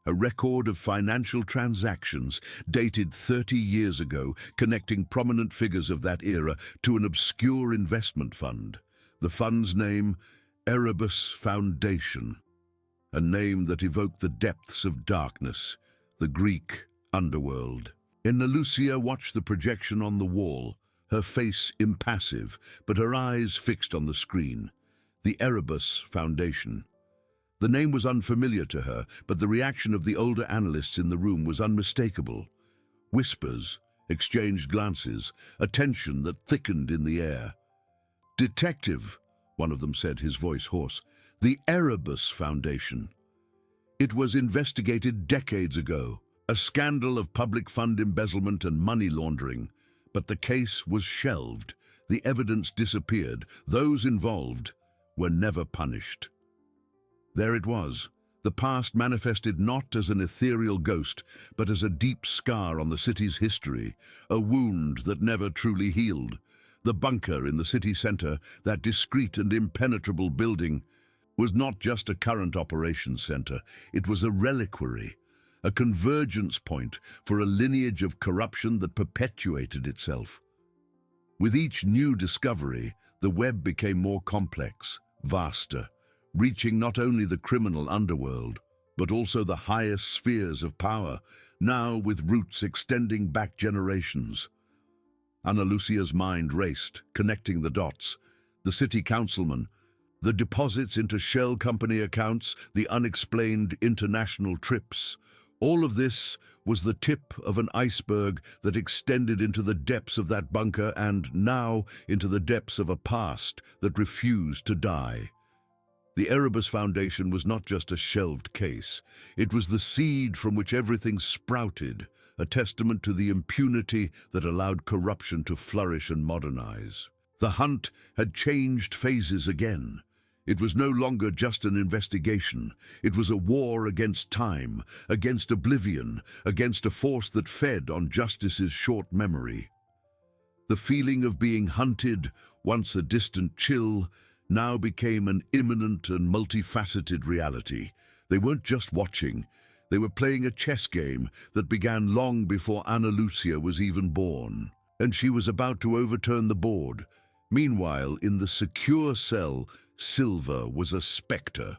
A record of financial transactions dated 30 years ago, connecting prominent figures of that era to an obscure investment fund. The fund's name, Erebus Foundation, a name that evoked the depths of darkness, the Greek underworld. Ana Lucia watched the projection on the wall, her face impassive, but her eyes fixed on the screen. The Erebus Foundation. The name was unfamiliar to her, but the reaction of the older analysts in the room was unmistakable. Whispers, exchanged glances, a tension that thickened in the air. "Detective," one of them said, his voice hoarse, "the Erebus Foundation. It was investigated decades ago, a scandal of public fund embezzlement and money laundering, but the case was shelved. The evidence disappeared. Those involved were never punished." There it was. The past manifested not as an ethereal ghost, but as a deep scar on the city's history, a wound that never truly healed. The bunker in the city center, that discreet and impenetrable building, was not just a current operations center. It was a reliquary, a convergence point for a lineage of corruption that perpetuated itself. With each new discovery, the web became more complex, vaster, reaching not only the criminal underworld, but also the highest spheres of power, now with roots extending back generations. Ana Lucia's mind raced, connecting the dots. The city councilman, the deposits into shell company accounts, the unexplained international trips. All of this was the tip of an iceberg that extended into the depths of that bunker and now into the depths of a past that refused to die. The Erebus Foundation was not just a shelved case. It was the seed from which everything sprouted, a testament to the impunity that allowed corruption to flourish and modernize. The hunt had changed phases again. It was no longer just an investigation. It was a war against time, against oblivion, against a force that fed on justice's short memory. The feeling of being hunted, once a distant chill, now became an imminent and multifaceted reality. They weren't just watching. They were playing a chess game that began long before Ana Lucia was even born. And she was about to overturn the board. Meanwhile, in the secure cell, Silva was a specter.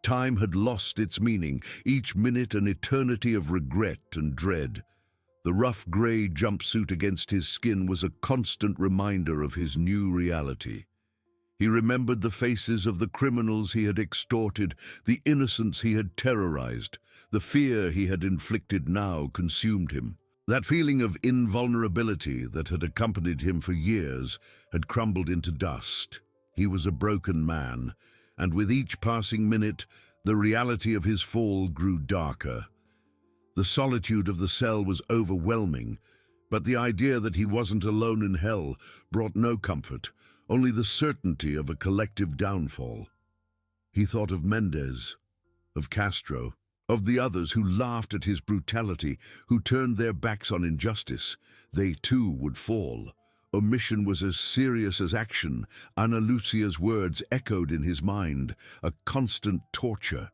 Time had lost its meaning, each minute an eternity of regret and dread. The rough gray jumpsuit against his skin was a constant reminder of his new reality. He remembered the faces of the criminals he had extorted, the innocents he had terrorized. The fear he had inflicted now consumed him. That feeling of invulnerability that had accompanied him for years had crumbled into dust. He was a broken man, and with each passing minute, the reality of his fall grew darker. The solitude of the cell was overwhelming, but the idea that he wasn't alone in hell brought no comfort, only the certainty of a collective downfall. He thought of Mendez, of Castro, of the others who laughed at his brutality, who turned their backs on injustice. They too would fall. Omission was as serious as action. Ana Lucia's words echoed in his mind, a constant torture.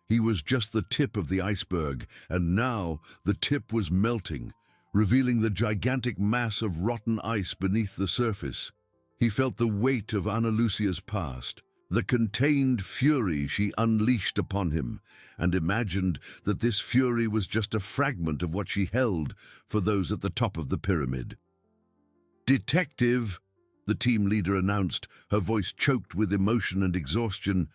He was just the tip of the iceberg, and now the tip was melting, revealing the gigantic mass of rotten ice beneath the surface. He felt the weight of Ana Lucia's past, the contained fury she unleashed upon him, and imagined that this fury was just a fragment of what she held for those at the top of the pyramid. "Detective," the team leader announced, her voice choked with emotion and exhaustion,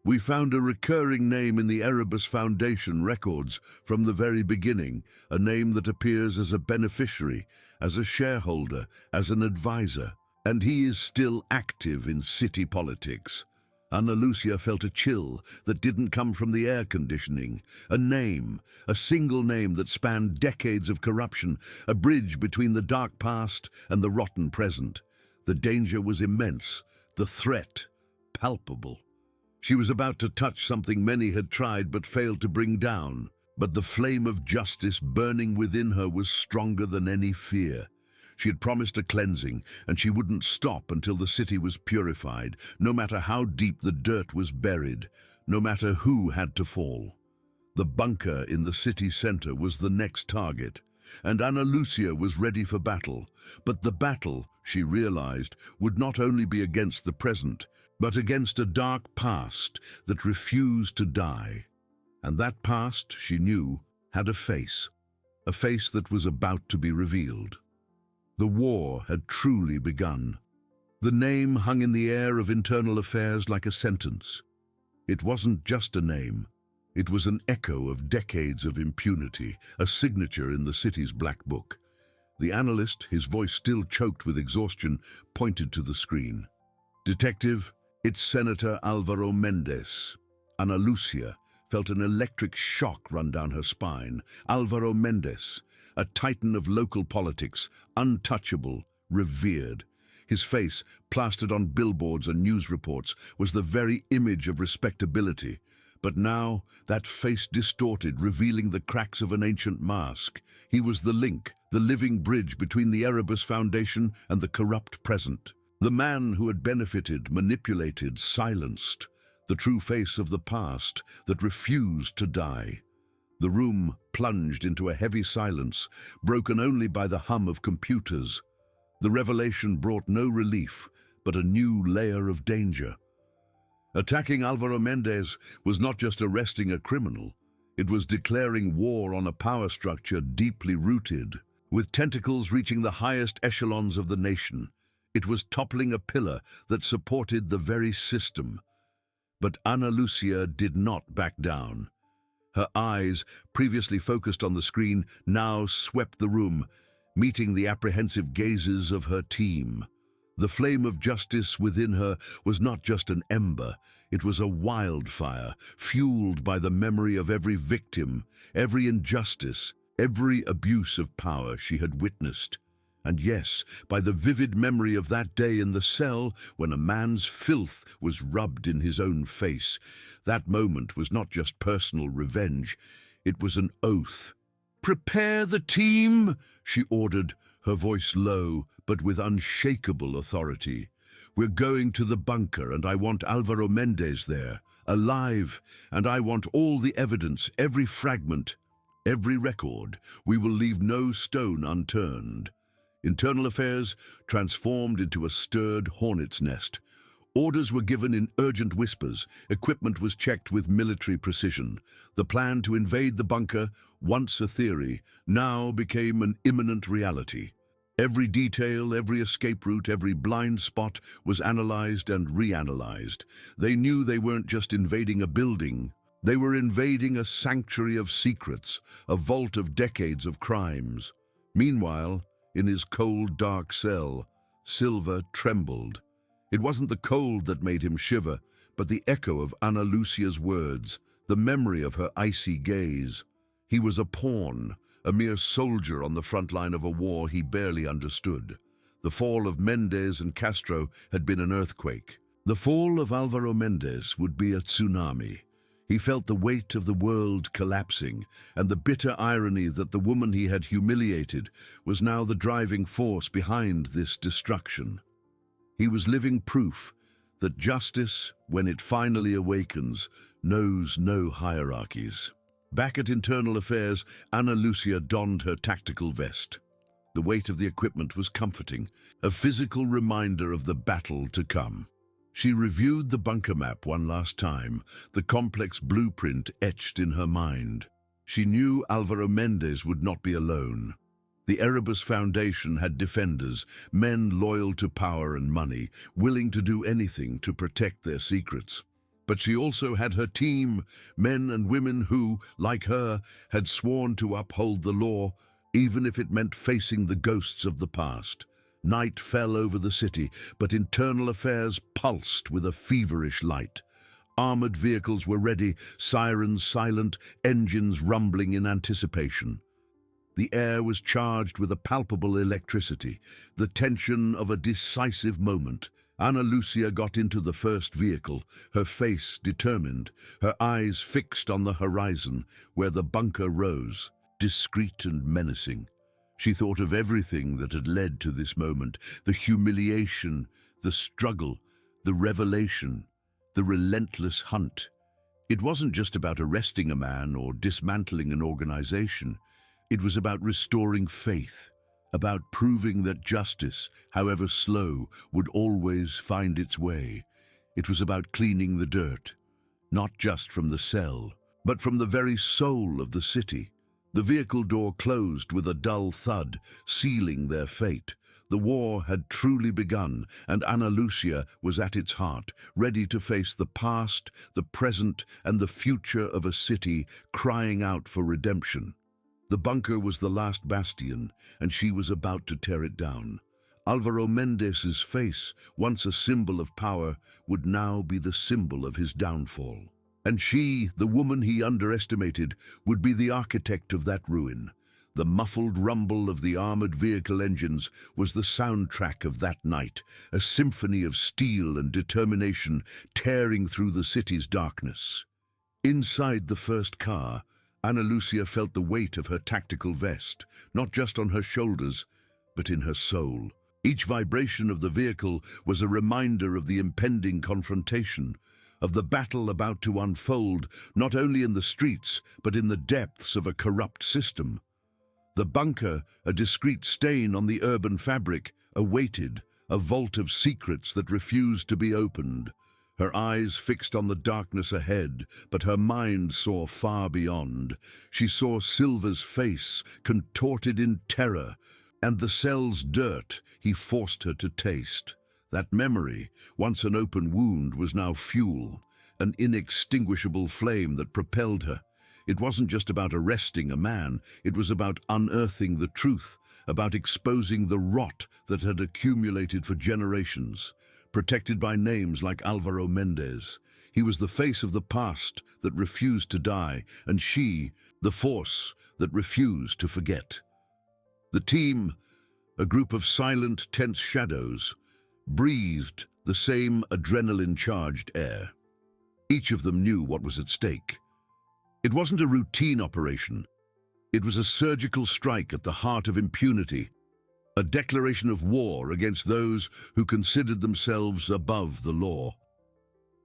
"we found a recurring name in the Erebus Foundation records from the very beginning, a name that appears as a beneficiary, as a shareholder, as an advisor, and he is still active in city politics." Ana Lucia felt a chill that didn't come from the air conditioning. A name, a single name that spanned decades of corruption, a bridge between the dark past and the rotten present. The danger was immense, the threat palpable. She was about to touch something many had tried but failed to bring down. But the flame of justice burning within her was stronger than any fear. She had promised a cleansing, and she wouldn't stop until the city was purified, no matter how deep the dirt was buried, no matter who had to fall. The bunker in the city center was the next target, and Ana Lucia was ready for battle. But the battle, she realized, would not only be against the present, but against a dark past that refused to die. And that past, she knew, had a face that was about to be revealed. The war had truly begun. The name hung in the air of internal affairs like a sentence. It wasn't just a name. It was an echo of decades of impunity, a signature in the city's black book. The analyst, his voice still choked with exhaustion, pointed to the screen. "Detective, it's Senator Álvaro Méndez." Ana Lucia felt an electric shock run down her spine. Álvaro Méndez, a titan of local politics, untouchable, revered. His face, plastered on billboards and news reports, was the very image of respectability. But now, that face distorted, revealing the cracks of an ancient mask. He was the link, the living bridge between the Erebus Foundation and the corrupt present. The man who had benefited, manipulated, silenced. The true face of the past that refused to die. The room plunged into a heavy silence, broken only by the hum of computers. The revelation brought no relief, but a new layer of danger. Attacking Álvaro Méndez was not just arresting a criminal, it was declaring war on a power structure deeply rooted, with tentacles reaching the highest echelons of the nation. It was toppling a pillar that supported the very system. But Ana Lucia did not back down. Her eyes, previously focused on the screen, now swept the room, meeting the apprehensive gazes of her team. The flame of justice within her was not just an ember, it was a wildfire, fueled by the memory of every victim, every injustice, every abuse of power she had witnessed. And yes, by the vivid memory of that day in the cell when a man's filth was rubbed in his own face. That moment was not just personal revenge, it was an oath. "Prepare the team," she ordered, her voice low but with unshakable authority. "We're going to the bunker, and I want Álvaro Méndez there, alive, and I want all the evidence, every fragment, every record. We will leave no stone unturned." Internal affairs transformed into a stirred hornet's nest. Orders were given in urgent whispers. Equipment was checked with military precision. The plan to invade the bunker, once a theory, now became an imminent reality. Every detail, every escape route, every blind spot was analyzed and reanalyzed. They knew they weren't just invading a building. They were invading a sanctuary of secrets, a vault of decades of crimes. Meanwhile, in his cold, dark cell, Silva trembled. It wasn't the cold that made him shiver, but the echo of Ana Lucia's words, the memory of her icy gaze. He was a pawn, a mere soldier on the front line of a war he barely understood. The fall of Méndez and Castro had been an earthquake. The fall of Álvaro Méndez would be a tsunami. He felt the weight of the world collapsing, and the bitter irony that the woman he had humiliated was now the driving force behind this destruction. He was living proof that justice, when it finally awakens, knows no hierarchies. Back at Internal Affairs, Ana Lucia donned her tactical vest. The weight of the equipment was comforting, a physical reminder of the battle to come. She reviewed the bunker map one last time, the complex blueprint etched in her mind. She knew Álvaro Méndez would not be alone. The Erebus Foundation had defenders, men loyal to power and money, willing to do anything to protect their secrets. But she also had her team, men and women who, like her, had sworn to uphold the law, even if it meant facing the ghosts of the past. Night fell over the city, but Internal Affairs pulsed with a feverish light. Armored vehicles were ready, sirens silent, engines rumbling in anticipation. The air was charged with a palpable electricity, the tension of a decisive moment. Ana Lucia got into the first vehicle, her face determined, her eyes fixed on the horizon, where the bunker rose, discreet and menacing. She thought of everything that had led to this moment, the humiliation, the struggle, the revelation, the relentless hunt. It wasn't just about arresting a man or dismantling an organization. It was about restoring faith, about proving that justice, however slow, would always find its way. It was about cleaning the dirt, not just from the cell, but from the very soul of the city. The vehicle door closed with a dull thud, sealing their fate. The war had truly begun, and Ana Lucia was at its heart, ready to face the past, the present, and the future of a city crying out for redemption. The bunker was the last bastion, and she was about to tear it down. Álvaro Méndez's face, once a symbol of power, would now be the symbol of his downfall. And she, the woman he underestimated, would be the architect of that ruin. The muffled rumble of the armored vehicle engines was the soundtrack of that night, a symphony of steel and determination tearing through the city's darkness. Inside the first car, Ana Lucia felt the weight of her tactical vest, not just on her shoulders, but in her soul. Each vibration of the vehicle was a reminder of the impending confrontation, of the battle about to unfold, not only in the streets, but in the depths of a corrupt system. The bunker, a discreet stain on the urban fabric, awaited, a vault of secrets that refused to be opened. Her eyes fixed on the darkness ahead, but her mind saw far beyond. She saw Silva's face, contorted in terror, and the cell's dirt he forced her to taste. That memory, once an open wound, was now fuel, an inextinguishable flame that propelled her. It wasn't just about arresting a man, it was about unearthing the truth, about exposing the rot that had accumulated for generations. Protected by names like Álvaro Méndez, he was the face of the past that refused to die, and she, the force that refused to forget. The team, a group of silent, tense shadows, breathed the same adrenaline-charged air. Each of them knew what was at stake. It wasn't a routine operation. It was a surgical strike at the heart of impunity, a declaration of war against those who considered themselves above the law.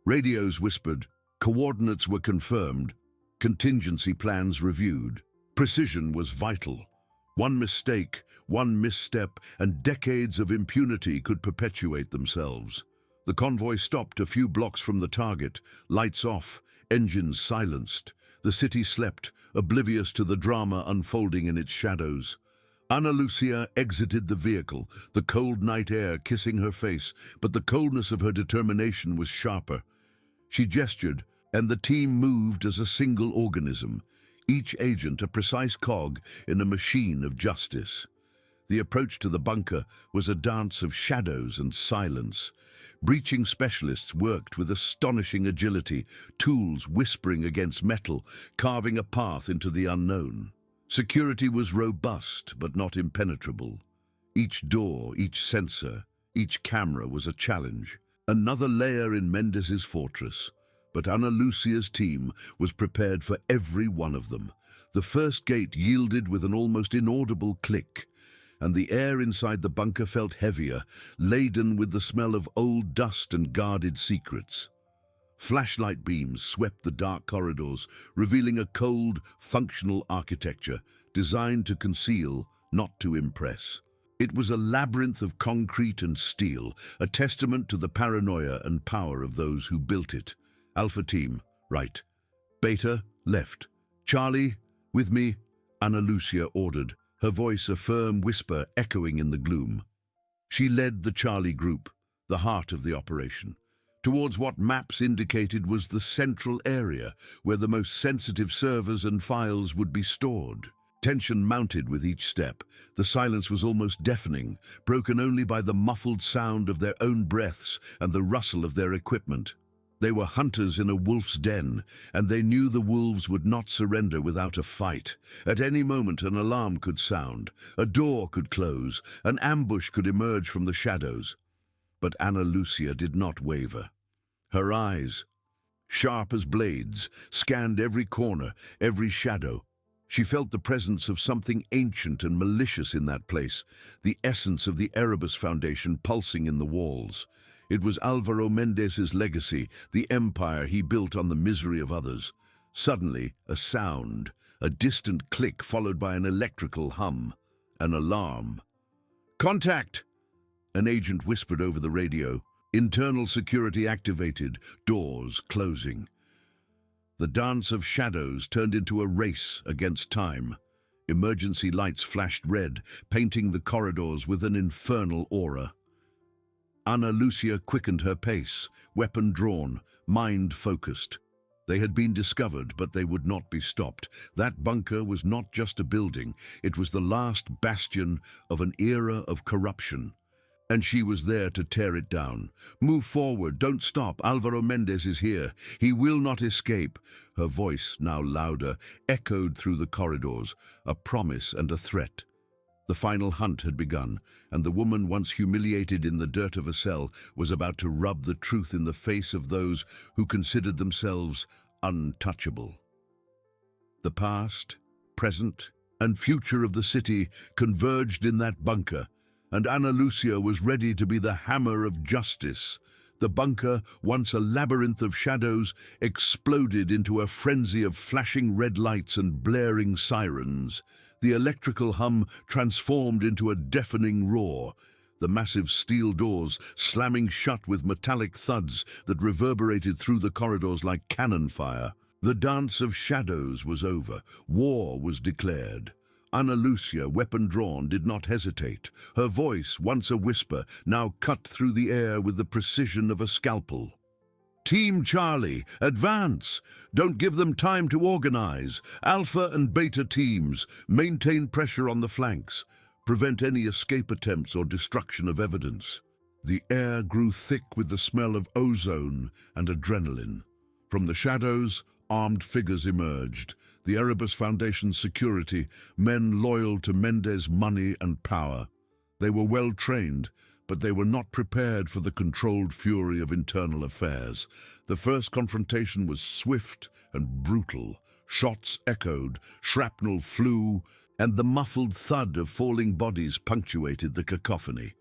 Radios whispered, coordinates were confirmed, contingency plans reviewed. Precision was vital. One mistake, one misstep, and decades of impunity could perpetuate themselves. The convoy stopped a few blocks from the target, lights off, engines silenced. The city slept, oblivious to the drama unfolding in its shadows. Ana Lucia exited the vehicle, the cold night air kissing her face, but the coldness of her determination was sharper. She gestured, and the team moved as a single organism, each agent a precise cog in a machine of justice. The approach to the bunker was a dance of shadows and silence. Breaching specialists worked with astonishing agility, tools whispering against metal, carving a path into the unknown. Security was robust but not impenetrable. Each door, each sensor, each camera was a challenge. Another layer in Méndez's fortress. But Ana Lucia's team was prepared for every one of them. The first gate yielded with an almost inaudible click, and the air inside the bunker felt heavier, laden with the smell of old dust and guarded secrets. Flashlight beams swept the dark corridors, revealing a cold, functional architecture designed to conceal, not to impress. It was a labyrinth of concrete and steel, a testament to the paranoia and power of those who built it. Alpha Team, right. Beta, left. Charlie, with me, Ana Lucia ordered, her voice a firm whisper echoing in the gloom. She led the Charlie group, the heart of the operation, towards what maps indicated was the central area where the most sensitive servers and files would be stored. Tension mounted with each step. The silence was almost deafening, broken only by the muffled sound of their own breaths and the rustle of their equipment. They were hunters in a wolf's den, and they knew the wolves would not surrender without a fight. At any moment an alarm could sound, a door could close, an ambush could emerge from the shadows. But Ana Lucia did not waver. Her eyes, sharp as blades, scanned every corner, every shadow. She felt the presence of something ancient and malicious in that place, the essence of the Erebus Foundation pulsing in the walls. It was Álvaro Méndez's legacy, the empire he built on the misery of others. Suddenly, a sound, a distant click followed by an electrical hum, an alarm. "Contact!" An agent whispered over the radio. Internal security activated, doors closing. The dance of shadows turned into a race against time. Emergency lights flashed red, painting the corridors with an infernal aura. Ana Lucia quickened her pace, weapon drawn, mind focused. They had been discovered, but they would not be stopped. That bunker was not just a building, it was the last bastion of an era of corruption. And she was there to tear it down. "Move forward, don't stop, Álvaro Méndez is here. He will not escape." Her voice, now louder, echoed through the corridors, a promise and a threat. The final hunt had begun, and the woman once humiliated in the dirt of a cell was about to rub the truth in the face of those who considered themselves untouchable. The past, present, and future of the city converged in that bunker, and Ana Lucia was ready to be the hammer of justice. The bunker, once a labyrinth of shadows, exploded into a frenzy of flashing red lights and blaring sirens. The electrical hum transformed into a deafening roar, the massive steel doors slamming shut with metallic thuds that reverberated through the corridors like cannon fire. The dance of shadows was over. War was declared. Ana Lucia, weapon drawn, did not hesitate. Her voice, once a whisper, now cut through the air with the precision of a scalpel. "Team Charlie, advance! Don't give them time to organize. Alpha and Beta teams, maintain pressure on the flanks. Prevent any escape attempts or destruction of evidence." The air grew thick with the smell of ozone and adrenaline. From the shadows, armed figures emerged. The Erebus Foundation's security, men loyal to Méndez money and power. They were well trained, but they were not prepared for the controlled fury of internal affairs. The first confrontation was swift and brutal. Shots echoed, shrapnel flew, and the muffled thud of falling bodies punctuated the cacophony.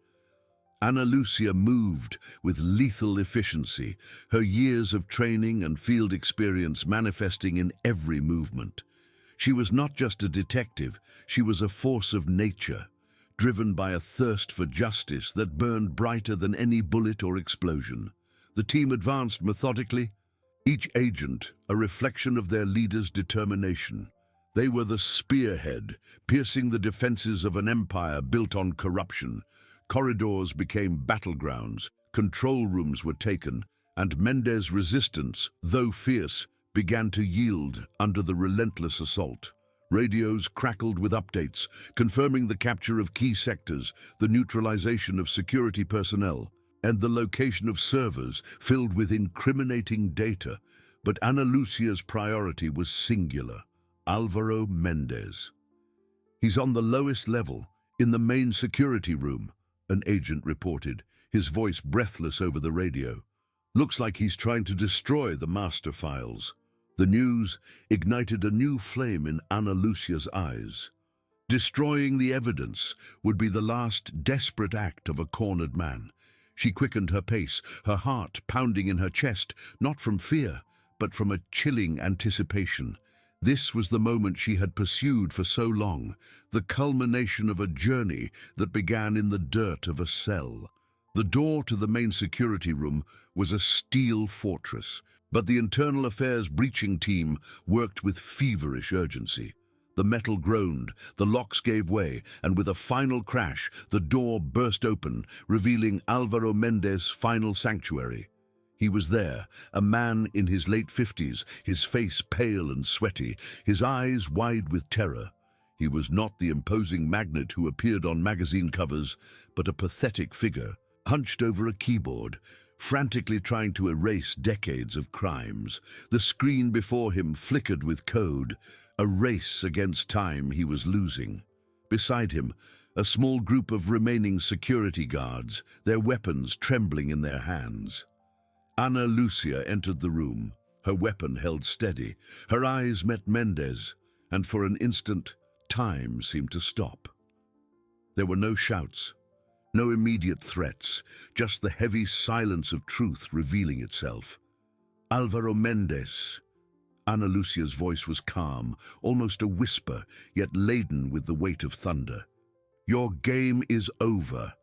Ana Lucia moved with lethal efficiency, her years of training and field experience manifesting in every movement. She was not just a detective, she was a force of nature, driven by a thirst for justice that burned brighter than any bullet or explosion. The team advanced methodically, each agent a reflection of their leader's determination. They were the spearhead, piercing the defenses of an empire built on corruption. Corridors became battlegrounds, control rooms were taken, and Méndez's resistance, though fierce, began to yield under the relentless assault. Radios crackled with updates, confirming the capture of key sectors, the neutralization of security personnel, and the location of servers filled with incriminating data. But Ana Lucia's priority was singular: Álvaro Méndez. "He's on the lowest level, in the main security room," an agent reported, his voice breathless over the radio. Looks like he's trying to destroy the master files. The news ignited a new flame in Ana Lucia's eyes. Destroying the evidence would be the last desperate act of a cornered man. She quickened her pace, her heart pounding in her chest, not from fear, but from a chilling anticipation. This was the moment she had pursued for so long, the culmination of a journey that began in the dirt of a cell. The door to the main security room was a steel fortress, but the Internal Affairs breaching team worked with feverish urgency. The metal groaned, the locks gave way, and with a final crash, the door burst open, revealing Álvaro Méndez's final sanctuary. He was there, a man in his late 50s, his face pale and sweaty, his eyes wide with terror. He was not the imposing magnate who appeared on magazine covers, but a pathetic figure, hunched over a keyboard, frantically trying to erase decades of crimes. The screen before him flickered with code, a race against time he was losing. Beside him, a small group of remaining security guards, their weapons trembling in their hands. Ana Lucia entered the room, her weapon held steady. Her eyes met Méndez, and for an instant, time seemed to stop. There were no shouts, no immediate threats, just the heavy silence of truth revealing itself. Álvaro Méndez. Ana Lucia's voice was calm, almost a whisper, yet laden with the weight of thunder. Your game is over.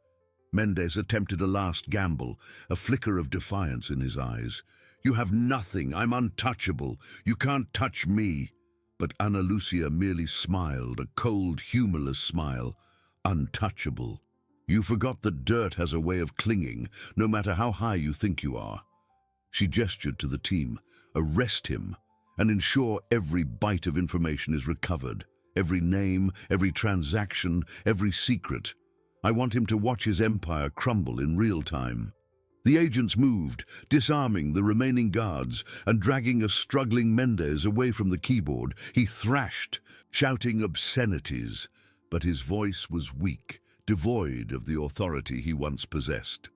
Méndez attempted a last gamble, a flicker of defiance in his eyes. You have nothing. I'm untouchable. You can't touch me. But Ana Lucia merely smiled, a cold, humorless smile. Untouchable. You forgot that dirt has a way of clinging, no matter how high you think you are. She gestured to the team. Arrest him, and ensure every bite of information is recovered. Every name, every transaction, every secret. I want him to watch his empire crumble in real time. The agents moved, disarming the remaining guards and dragging a struggling Méndez away from the keyboard. He thrashed, shouting obscenities, but his voice was weak, devoid of the authority he once possessed.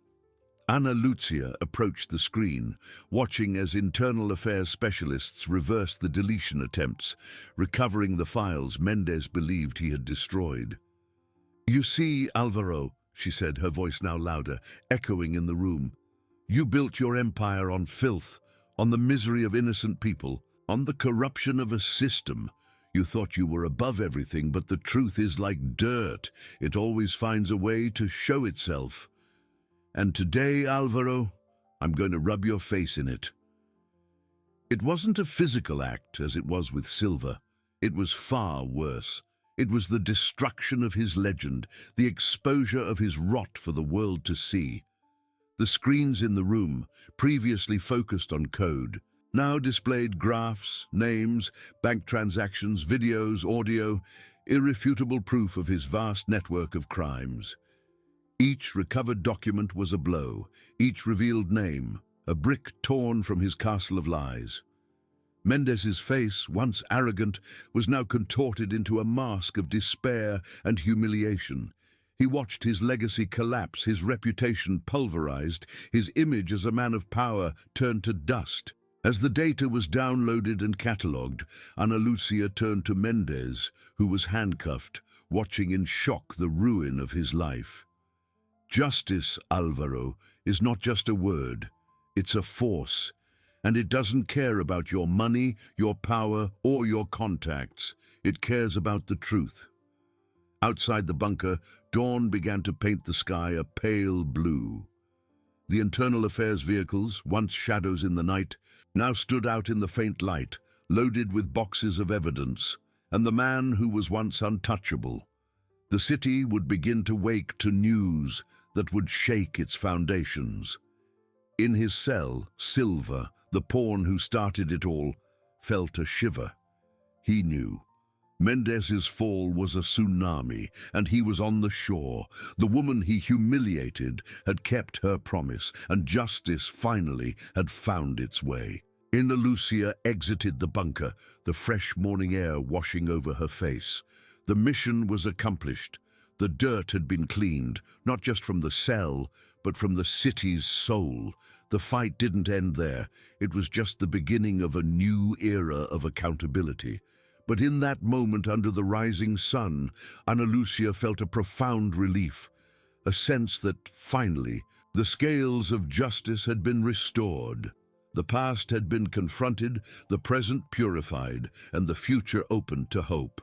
Ana Lucia approached the screen, watching as Internal Affairs specialists reversed the deletion attempts, recovering the files Méndez believed he had destroyed. You see, Álvaro, she said, her voice now louder, echoing in the room. You built your empire on filth, on the misery of innocent people, on the corruption of a system. You thought you were above everything, but the truth is like dirt. It always finds a way to show itself. And today, Álvaro, I'm going to rub your face in it. It wasn't a physical act, as it was with Silva. It was far worse. It was the destruction of his legend, the exposure of his rot for the world to see. The screens in the room, previously focused on code, now displayed graphs, names, bank transactions, videos, audio, irrefutable proof of his vast network of crimes. Each recovered document was a blow, each revealed name, a brick torn from his castle of lies. Méndez's face, once arrogant, was now contorted into a mask of despair and humiliation. He watched his legacy collapse, his reputation pulverized, his image as a man of power turned to dust. As the data was downloaded and catalogued, Ana Lucia turned to Méndez, who was handcuffed, watching in shock the ruin of his life. Justice, Álvaro, is not just a word. It's a force. And it doesn't care about your money, your power, or your contacts. It cares about the truth. Outside the bunker, dawn began to paint the sky a pale blue. The Internal Affairs vehicles, once shadows in the night, now stood out in the faint light, loaded with boxes of evidence, and the man who was once untouchable. The city would begin to wake to news that would shake its foundations. In his cell, Silva, the pawn who started it all, felt a shiver. He knew. Méndez's fall was a tsunami, and he was on the shore. The woman he humiliated had kept her promise, and justice finally had found its way. Ana Lucia exited the bunker, the fresh morning air washing over her face. The mission was accomplished. The dirt had been cleaned, not just from the cell, but from the city's soul. The fight didn't end there. It was just the beginning of a new era of accountability. But in that moment under the rising sun, Ana Lucia felt a profound relief, a sense that, finally, the scales of justice had been restored. The past had been confronted, the present purified, and the future opened to hope.